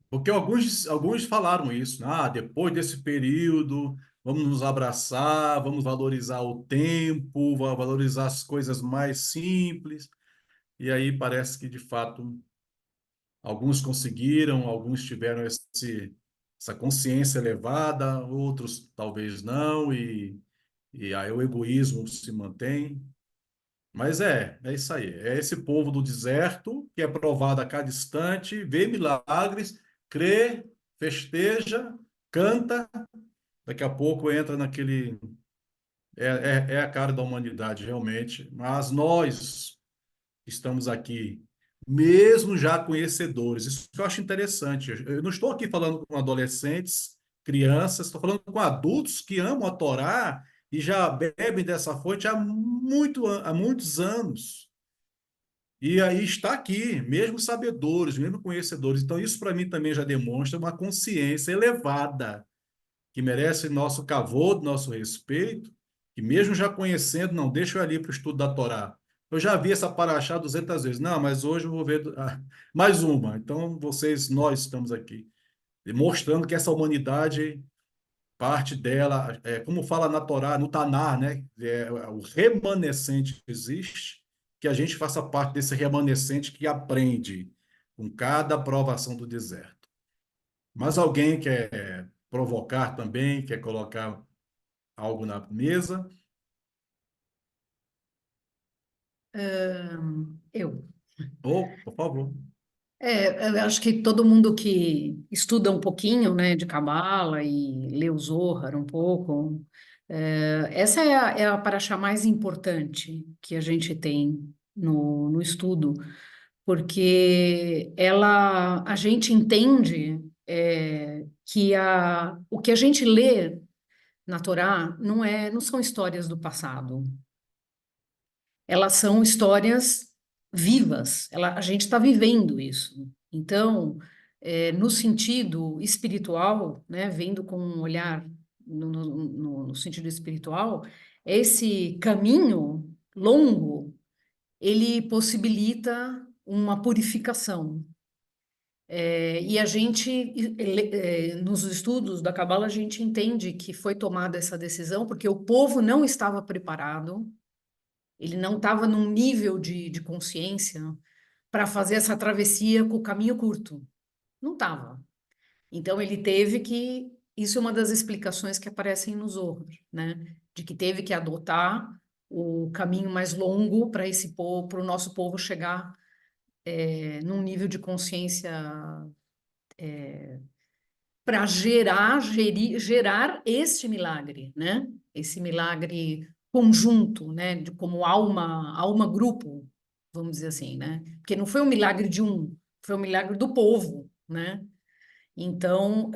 Porque alguns falaram isso, né? Ah, depois desse período, vamos nos abraçar, vamos valorizar o tempo, valorizar as coisas mais simples. E aí parece que, de fato, alguns conseguiram, alguns tiveram essa consciência elevada, outros talvez não, e aí o egoísmo se mantém. Mas é isso aí. É esse povo do deserto que é provado a cada instante, vê milagres, crê, festeja, canta, daqui a pouco entra naquele. É a cara da humanidade, realmente. Mas nós estamos aqui, mesmo já conhecedores. Isso que eu acho interessante. Eu não estou aqui falando com adolescentes, crianças, estou falando com adultos que amam a Torá e já bebem dessa fonte há muitos anos. E aí está aqui, mesmo sabedores, mesmo conhecedores. Então, isso para mim também já demonstra uma consciência elevada, que merece nosso cavô, nosso respeito, que mesmo já conhecendo, não, deixa eu ali para o estudo da Torá. Eu já vi essa paraxá 200 vezes. Não, mas hoje eu vou ver mais uma. Então, nós estamos aqui, mostrando que essa humanidade, parte dela, como fala na Torá, no Tanar, né? O remanescente existe, que a gente faça parte desse remanescente que aprende com cada provação do deserto. Mas alguém quer provocar também, quer colocar algo na mesa? Eu. Ou, por favor. Eu acho que todo mundo que estuda um pouquinho, né, de Cabala e lê o Zohar um pouco, essa é a paraxá mais importante que a gente tem no estudo, porque a gente entende que o que a gente lê na Torá não são histórias do passado, elas são histórias vivas, a gente está vivendo isso. Então, no sentido espiritual, né, vendo com um olhar no sentido espiritual, esse caminho longo, ele possibilita uma purificação. E a gente, nos estudos da Cabala, a gente entende que foi tomada essa decisão porque o povo não estava preparado, ele não estava num nível de consciência para fazer essa travessia com o caminho curto. Não estava. Então ele teve que. Isso é uma das explicações que aparecem nos Zohar, né? De que teve que adotar o caminho mais longo para esse povo, para o nosso povo chegar num nível de consciência para gerar este milagre, né? Esse milagre conjunto, né? Como alma grupo, vamos dizer assim, né? Porque não foi um milagre de um, foi um milagre do povo, né? Então,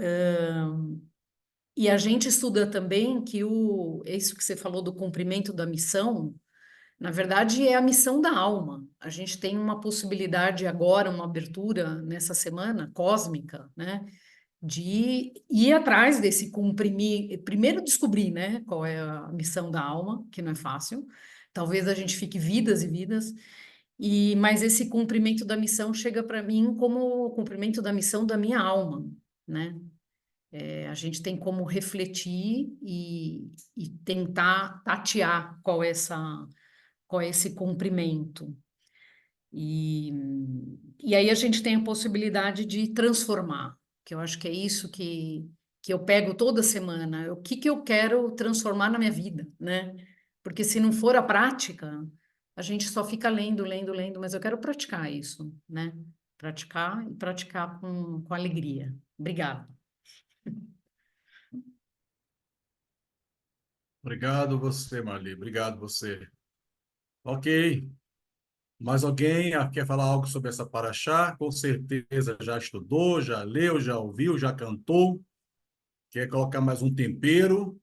e a gente estuda também que isso que você falou do cumprimento da missão, na verdade é a missão da alma. A gente tem uma possibilidade agora, uma abertura nessa semana cósmica, né? De ir atrás desse cumprir, primeiro descobrir, né, qual é a missão da alma, que não é fácil. Talvez a gente fique vidas e vidas, Mas esse cumprimento da missão chega para mim como o cumprimento da missão da minha alma, né? A gente tem como refletir e tentar tatear qual é esse cumprimento. E, e aí a gente tem a possibilidade de transformar, que eu acho que é isso que eu pego toda semana. O que eu quero transformar na minha vida, né? Porque se não for a prática, a gente só fica lendo, lendo, lendo, mas eu quero praticar isso, né? Praticar e praticar com alegria. Obrigada. Obrigado você, Marli. Obrigado você. Ok. Mais alguém quer falar algo sobre essa paraxá? Com certeza já estudou, já leu, já ouviu, já cantou. Quer colocar mais um tempero?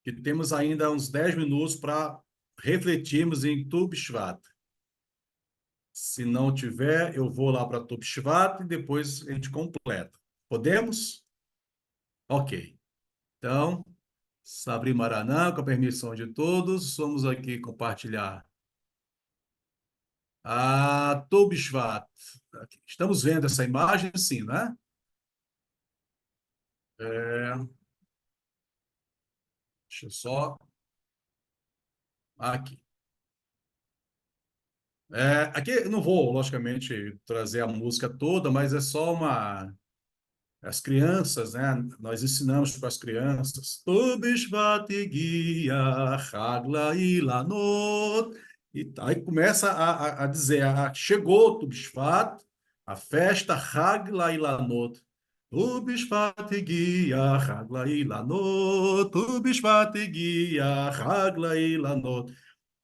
Que temos ainda uns 10 minutos para refletirmos em Tu B'Shvat. Se não tiver, eu vou lá para Tu B'Shvat e depois a gente completa. Podemos? Ok. Então, Sabri Maranã, com a permissão de todos, vamos aqui compartilhar a Tu B'Shvat. Estamos vendo essa imagem, sim, né? É, deixa eu só. Aqui. Aqui eu não vou, logicamente, trazer a música toda, mas é só uma. As crianças, né? Nós ensinamos para as crianças. Tu bishvat guia, hagla ilanot. E aí começa a dizer: chegou Tu Bishvat, a festa Hagla Ilanot. Tu Bishvat guia, hagla ilanot. Tu Bishvat guia, hagla ilanot.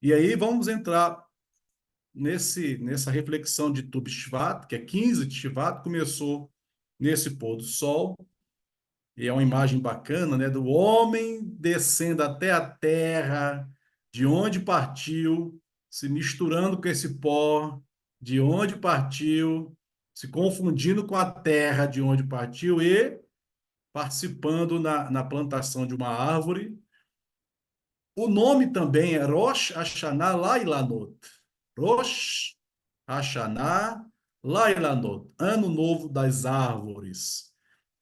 E aí vamos entrar nessa reflexão de Tu B'Shvat, que é 15 de Shvat, começou nesse pôr do sol, e é uma imagem bacana, né, do homem descendo até a terra, de onde partiu, se misturando com esse pó, de onde partiu, se confundindo com a terra de onde partiu e participando na plantação de uma árvore. O nome também é Rosh Hashanah Lailanot. Rosh Hashanah Lailanot, Ano Novo das Árvores,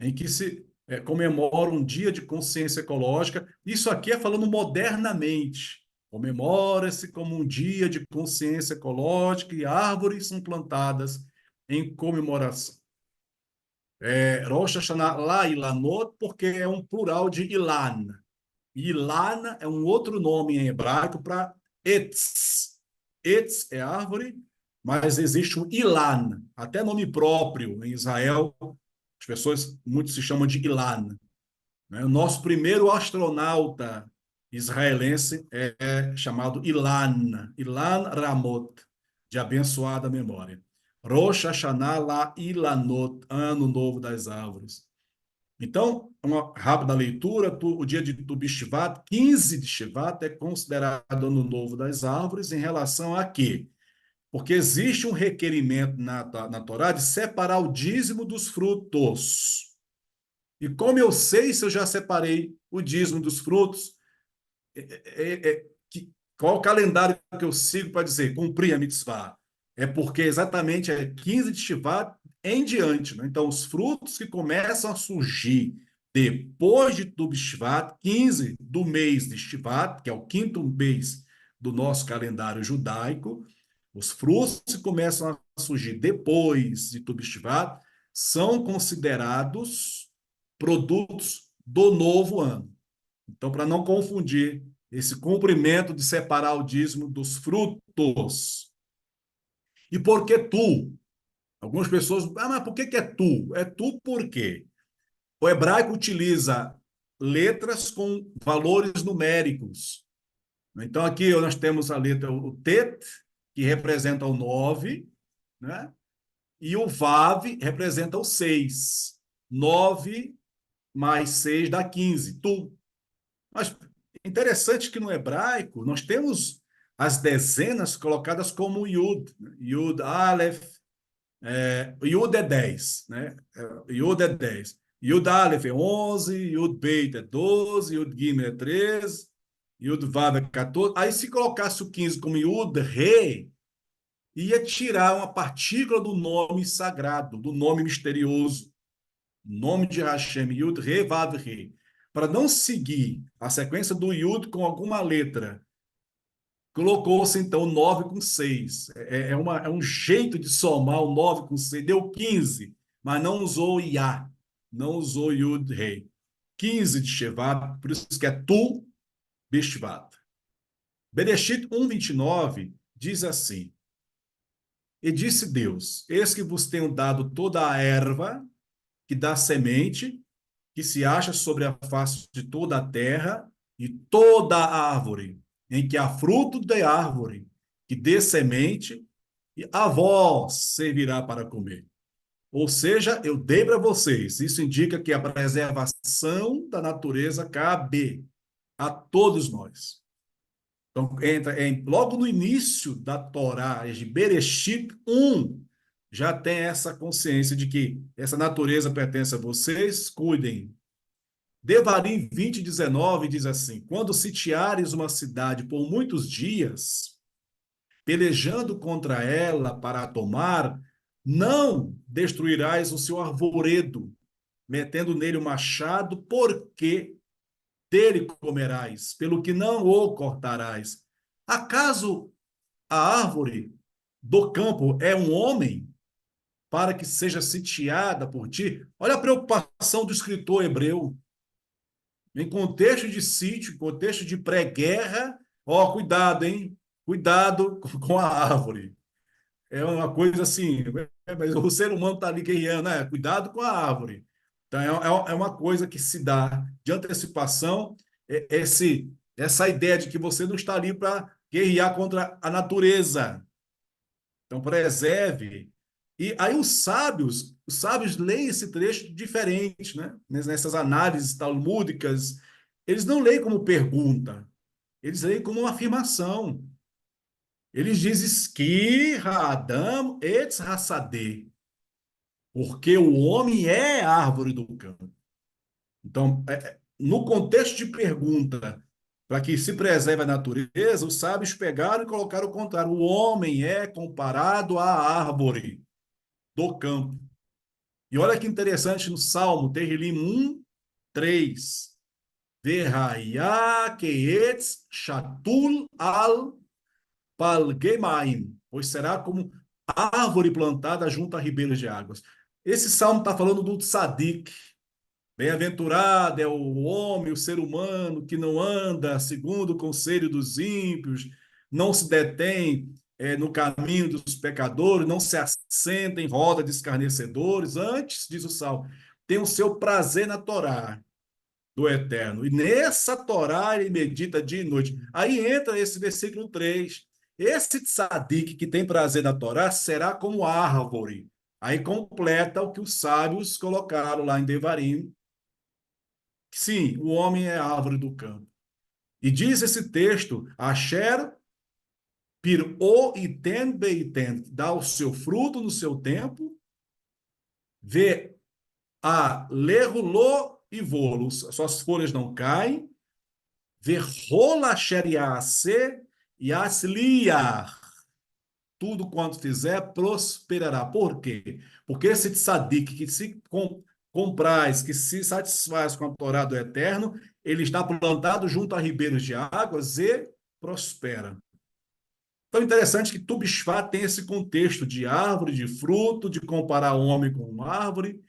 em que se comemora um dia de consciência ecológica. Isso aqui é falando modernamente. Comemora-se como um dia de consciência ecológica e árvores são plantadas em comemoração. Rosh Hashanah Lailanot, porque é um plural de Ilan. Ilana é um outro nome em hebraico para Etz. Etz é árvore, mas existe um Ilan, até nome próprio em Israel. As pessoas, muitos se chamam de Ilan. Né? O nosso primeiro astronauta israelense é chamado Ilan, Ilan Ramot, de abençoada memória. Rosh Hashanah La Ilanot, Ano Novo das Árvores. Então, uma rápida leitura, o dia do Bishvat, 15 de Shivat, é considerado Ano Novo das Árvores em relação a quê? Porque existe um requerimento na Torá de separar o dízimo dos frutos. E como eu sei se eu já separei o dízimo dos frutos, qual o calendário que eu sigo para dizer cumprir a mitzvah? É porque exatamente é 15 de Shivat em diante. Né? Então, os frutos que começam a surgir depois de Tu B'Shvat, 15 do mês de Shivat, que é o quinto mês do nosso calendário judaico, os frutos que começam a surgir depois de Tu B'Shvat são considerados produtos do novo ano. Então, para não confundir esse cumprimento de separar o dízimo dos frutos. E por que tu? Algumas pessoas, mas por que é tu? É tu por quê? O hebraico utiliza letras com valores numéricos. Então, aqui nós temos a letra, o tet, que representa o 9, né? E o vav representa o 6. 9 mais 6 dá 15. Tu. Mas interessante que no hebraico nós temos as dezenas colocadas como Yud. Yud Aleph, Yud é 10, né? Yud é 10. Yud Aleph é 11, Yud Beit é 12, Yud Gimel é 13, Yud Vav é 14. Aí se colocasse o 15 como Yud Re, ia tirar uma partícula do nome sagrado, do nome misterioso, nome de Hashem, Yud, Re, Vav, Re, para não seguir a sequência do Yud com alguma letra. Colocou-se, então, 9 com 6. É um jeito de somar o 9 com 6. Deu 15, mas não usou Yah, não usou Yud, Rei. 15 de Shevat, por isso que é Tu, Bishvat. Bereshit 1:29 diz assim: E disse Deus: Eis que vos tenho dado toda a erva que dá semente, que se acha sobre a face de toda a terra, e toda a árvore em que há fruto de árvore, que dê semente, e a vós servirá para comer. Ou seja, eu dei para vocês. Isso indica que a preservação da natureza cabe a todos nós. Então, logo no início da Torá, de Bereshit 1, já tem essa consciência de que essa natureza pertence a vocês, cuidem. Devarim 20:19 diz assim: Quando sitiares uma cidade por muitos dias, pelejando contra ela para a tomar, não destruirás o seu arvoredo, metendo nele o machado, porque dele comerás, pelo que não o cortarás. Acaso a árvore do campo é um homem para que seja sitiada por ti? Olha a preocupação do escritor hebreu. Em contexto de sítio, contexto de pré-guerra, ó, cuidado, hein? Cuidado com a árvore. É uma coisa assim, mas o ser humano está ali guerreando, né? Cuidado com a árvore. Então, é uma coisa que se dá de antecipação, essa ideia de que você não está ali para guerrear contra a natureza. Então, preserve. E aí os sábios leem esse trecho diferente, né? Nessas análises talmúdicas, eles não leem como pergunta, eles leem como uma afirmação. Eles dizem que Adam etz hassadeh, porque o homem é a árvore do campo. Então, no contexto de pergunta, para que se preserve a natureza, os sábios pegaram e colocaram o contrário. O homem é comparado à árvore do campo. E olha que interessante no Salmo, Terrilim 1:3. Verraia keetz shatul al palgemaim, pois será como árvore plantada junto a ribeiros de águas. Esse salmo está falando do tzadik. Bem-aventurado é o homem, o ser humano, que não anda segundo o conselho dos ímpios, não se detém no caminho dos pecadores, não se assenta em roda de escarnecedores. Antes, diz o Salmo, tem o seu prazer na Torá do Eterno. E nessa Torá ele medita dia e noite. Aí entra esse versículo 3. Esse tzadik que tem prazer na Torá será como árvore. Aí completa o que os sábios colocaram lá em Devarim. Sim, o homem é a árvore do campo. E diz esse texto, Asher pir'o iten beiten, dá o seu fruto no seu tempo, vê a lerulô e volo, suas folhas não caem, vê rola xeriace e asliar, tudo quanto fizer prosperará. Por quê? Porque esse tzadik que se compraz, que se satisfaz com a Torá do Eterno, ele está plantado junto a ribeiros de águas e prospera. Então, interessante que Tubishvá tem esse contexto de árvore, de fruto, de comparar o homem com uma árvore.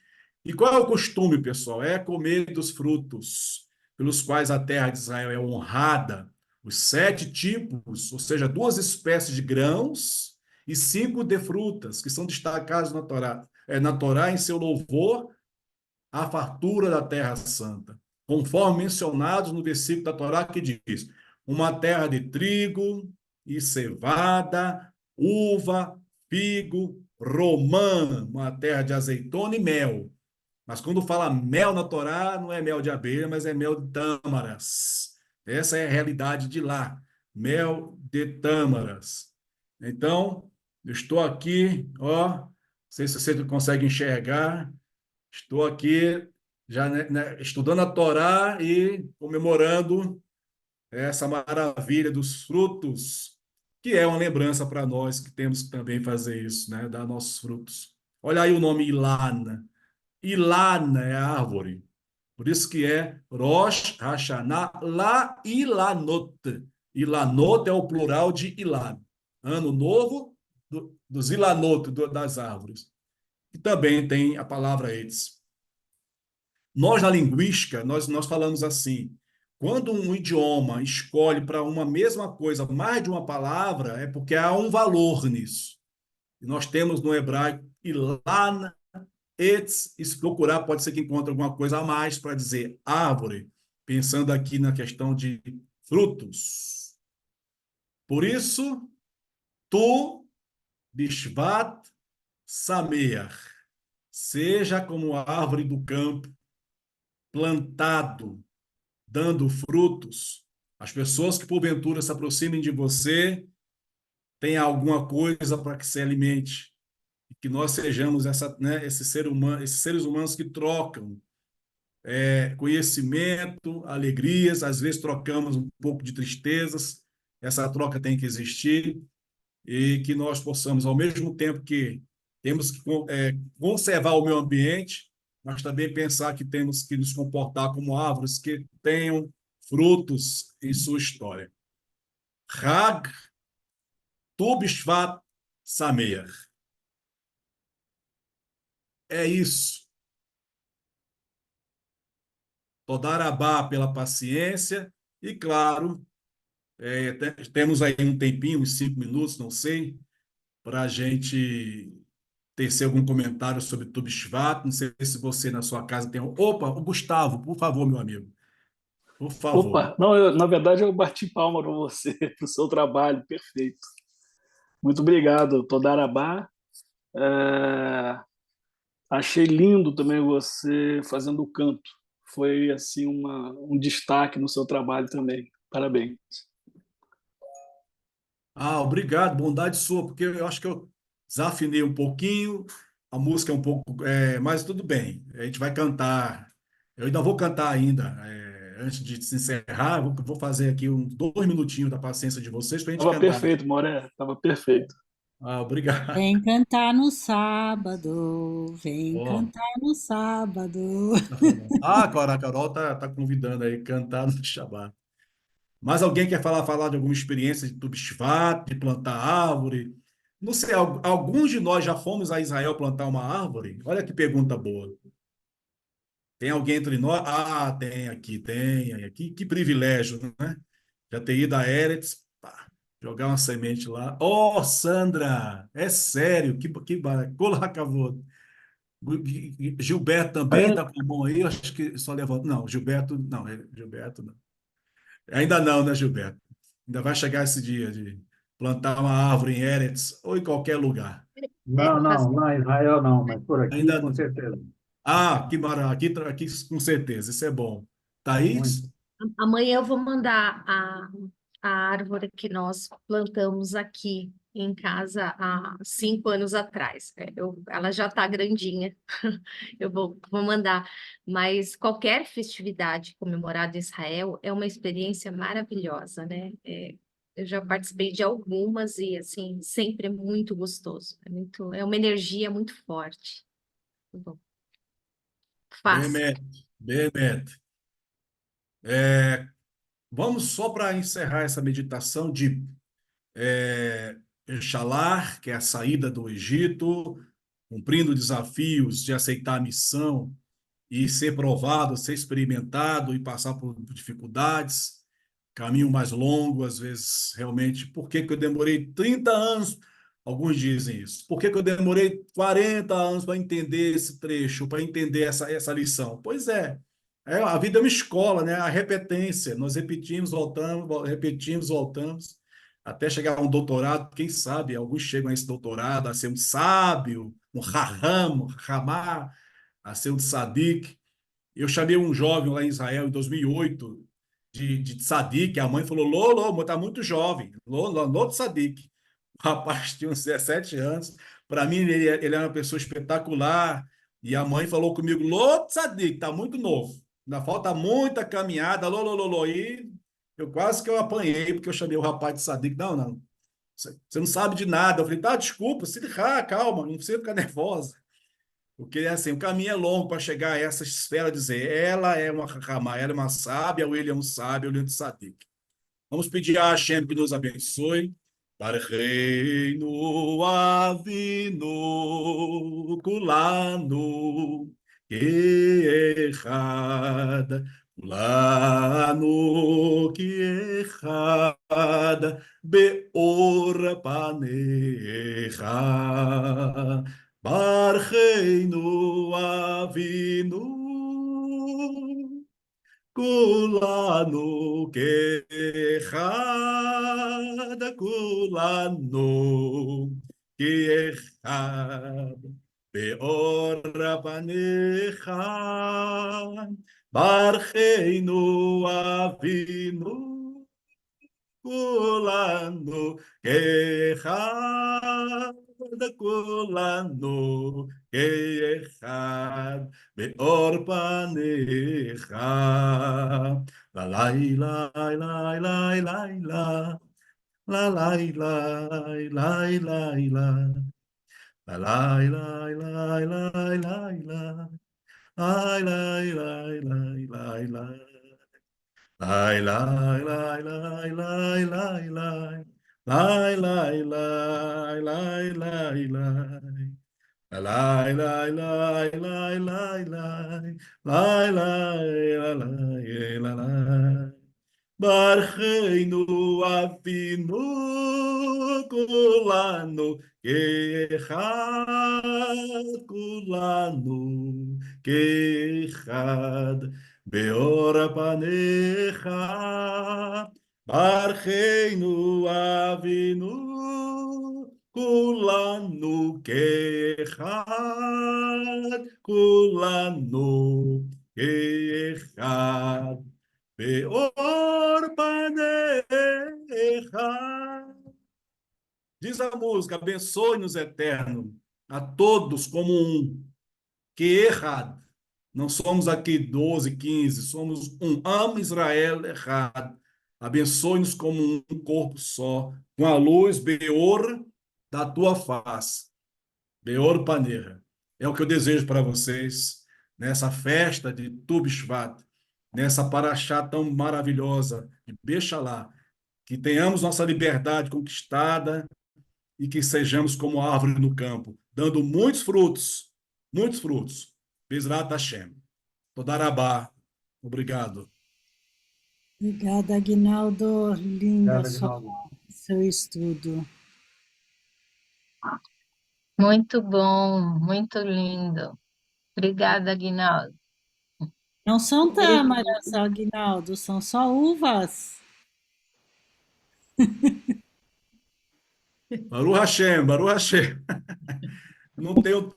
E qual é o costume, pessoal? É comer dos frutos pelos quais a terra de Israel é honrada. Os 7 tipos, ou seja, 2 espécies de grãos e 5 de frutas, que são destacados na Torá em seu louvor à fartura da terra santa, conforme mencionados no versículo da Torá que diz: uma terra de trigo e cevada, uva, figo, romã, uma terra de azeitona e mel. Mas quando fala mel na Torá, não é mel de abelha, mas é mel de tâmaras. Essa é a realidade de lá. Mel de tâmaras. Então, eu estou aqui, ó, não sei se você consegue enxergar, estou aqui já estudando a Torá e comemorando essa maravilha dos frutos que é uma lembrança para nós que temos que também fazer isso, né? Dar nossos frutos. Olha aí o nome Ilana. Ilana é a árvore. Por isso que é Rosh Hashanah La Ilanot. Ilanot é o plural de Ilan. Ano novo dos Ilanot, das árvores. E também tem a palavra Etz. Nós, na linguística, nós falamos assim, quando um idioma escolhe para uma mesma coisa mais de uma palavra, é porque há um valor nisso. E nós temos no hebraico Ilan, Etz, e se procurar, pode ser que encontre alguma coisa a mais para dizer árvore, pensando aqui na questão de frutos. Por isso, tu, Bishvat, Sameach, seja como a árvore do campo, plantado, dando frutos. As pessoas que porventura se aproximem de você têm alguma coisa para que se alimente. E que nós sejamos esses seres humanos que trocam conhecimento, alegrias, às vezes trocamos um pouco de tristezas, essa troca tem que existir, e que nós possamos, ao mesmo tempo que temos que conservar o meio ambiente, mas também pensar que temos que nos comportar como árvores que tenham frutos em sua história. Hag Tu Bishvat Sameach. É isso. Todarabá pela paciência e, claro, temos aí um tempinho, uns 5 minutos, não sei, para a gente tecer algum comentário sobre Tu Bishvat. Não sei se você na sua casa tem. Opa, o Gustavo, por favor, meu amigo. Por favor. Opa, não, na verdade eu bati palma para você, para o seu trabalho, perfeito. Muito obrigado, Todarabá. É, achei lindo também você fazendo o canto. Foi assim um destaque no seu trabalho também. Parabéns. Ah, obrigado, bondade sua, porque eu acho que eu desafinei um pouquinho, a música é um pouco, mas tudo bem, a gente vai cantar. Eu ainda vou cantar ainda, antes de se encerrar, vou fazer aqui uns 2 minutinhos da paciência de vocês para a gente Estava cantar. perfeito, Moré, estava perfeito. Ah, obrigado. Vem cantar no sábado, vem Ó, cantar no sábado. tá falando. Ah, a Carol tá convidando aí, cantar no Shabbat. Mas alguém quer falar de alguma experiência de Tubishvat, de plantar árvore? Não sei, alguns de nós já fomos a Israel plantar uma árvore? Olha que pergunta boa. Tem alguém entre nós? Ah, tem aqui, tem aqui. Que privilégio, né? Já ter ido a Eretz, pá, jogar uma semente lá. Oh, Sandra, é sério, que colacavô. Gilberto também tá com a mão aí, eu acho que só levanta. Não, Gilberto, não, Gilberto não. Ainda não, né, Gilberto? Ainda vai chegar esse dia de plantar uma árvore em Eretz ou em qualquer lugar. É, Não, faz- não, lá em Israel não, mas por aqui Ainda com não. certeza. Ah, que maravilha. Aqui com certeza, isso é bom. Muito. Thaís? Amanhã eu vou mandar a árvore que nós plantamos aqui em casa há 5 anos atrás. Ela já está grandinha, eu vou mandar. Mas qualquer festividade comemorada em Israel é uma experiência maravilhosa, né? Eu já participei de algumas e, assim, sempre é muito gostoso. É uma energia muito forte. Muito bom. Faça. Bemet, Bemet. Vamos só para encerrar essa meditação de Exalar, que é a saída do Egito, cumprindo desafios de aceitar a missão e ser provado, ser experimentado e passar por dificuldades, caminho mais longo, às vezes, realmente. Por que que eu demorei 30 anos? Alguns dizem isso. Por que que eu demorei 40 anos para entender esse trecho, para entender essa lição? Pois a vida é uma escola, né? A repetência. Nós repetimos, voltamos, até chegar a um doutorado. Quem sabe, alguns chegam a esse doutorado, a ser um sábio, um ramá, a ser um tzadik. Eu chamei um jovem lá em Israel em 2008 de tzadik. A mãe falou: Lô, está muito jovem. Lô, tzadik. O rapaz tinha uns 17 anos. Para mim, ele era uma pessoa espetacular. E a mãe falou comigo: Lô, tzadik, está muito novo. Ainda falta muita caminhada. Lô. E eu quase que eu apanhei, porque eu chamei o rapaz de tzadik. Não, não. Você não sabe de nada. Eu falei, tá, desculpa, calma, não precisa ficar nervosa. Porque assim, o caminho é longo para chegar a essa esfera, dizer, ela é uma Hakamah, ela é uma sábia, o William é um sábio, o William é um tzadik. Vamos pedir a Hashem que nos abençoe. Barecheinu Avinu Kulanu Echad Kulanu Echad Beor Panecha Barecheinu Avinu כולנו כאחד, כולנו כאחד, באור פניך, ברכנו אבינו, כולנו כאחד, כולנו כאחד, באור פניך. לה לילה, לילה, לילה, לה לילה, לילה, לילה, לה לילה, לילה, לילה, לילה, לילה, לילה. Lai, lai, lai, lai, lai, lai, lai. Lai, lai, lai, lai, lai, lai. Lai, lai, lai, lai, lai, lai. Lai, lai, lai, lai, lai. Barreino Avinu Kulanu Kechad Kulanu Kechad Beor Panecha Barreino Avinu Kulanu Kechad Kulanu Kechad Beor panecha. Diz a música, abençoe-nos, Eterno, a todos como um. Que errado. Não somos aqui 12, 15, somos um. Amo Israel errado. Abençoe-nos como um corpo só, com a luz, Beor, da tua face. Beor panecha. É o que eu desejo para vocês nessa festa de Tu B'Shvat, nessa paraxá tão maravilhosa de Bechalá, que tenhamos nossa liberdade conquistada e que sejamos como árvore no campo, dando muitos frutos, muitos frutos. Bezrat Hashem. Todarabá. Obrigado. Obrigada, Aguinaldo. Linda Obrigado, Aguinaldo. seu estudo. Muito bom, muito lindo. Obrigada, Aguinaldo. Não são tâmaras, Aguinaldo, são só uvas. Baruch Hashem, Baruch Hashem. Não tenho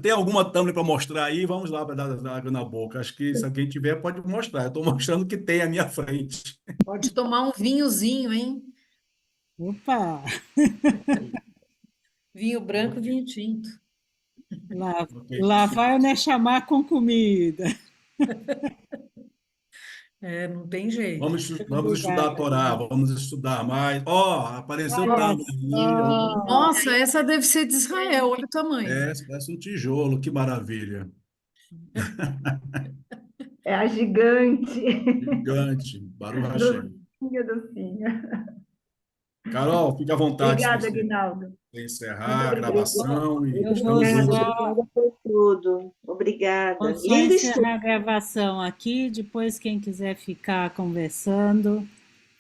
tem alguma tâmara para mostrar aí? Vamos lá para dar água na boca. Acho que se alguém tiver, pode mostrar. Eu estou mostrando o que tem à minha frente. Pode tomar um vinhozinho, hein? Opa! Vinho branco, vinho tinto. Lá, Ok. lá vai o Neshama com comida. Não tem jeito. Vamos estudar a Torá, vamos estudar mais. Ó, apareceu o Olha tâmara aí, ó. Nossa, essa deve ser de Israel, olha o tamanho. Parece um tijolo, que maravilha. É a gigante. Gigante, Baruch Hashem. Docinha, docinha. Carol, fica à vontade Obrigada, se você Aguinaldo. encerrar a Muito gravação e Eu vou estamos Obrigada, juntos. só, obrigada por tudo. Obrigada. vou só Lindo estudo. encerrar a gravação aqui, depois quem quiser ficar conversando,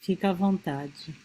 fica à vontade.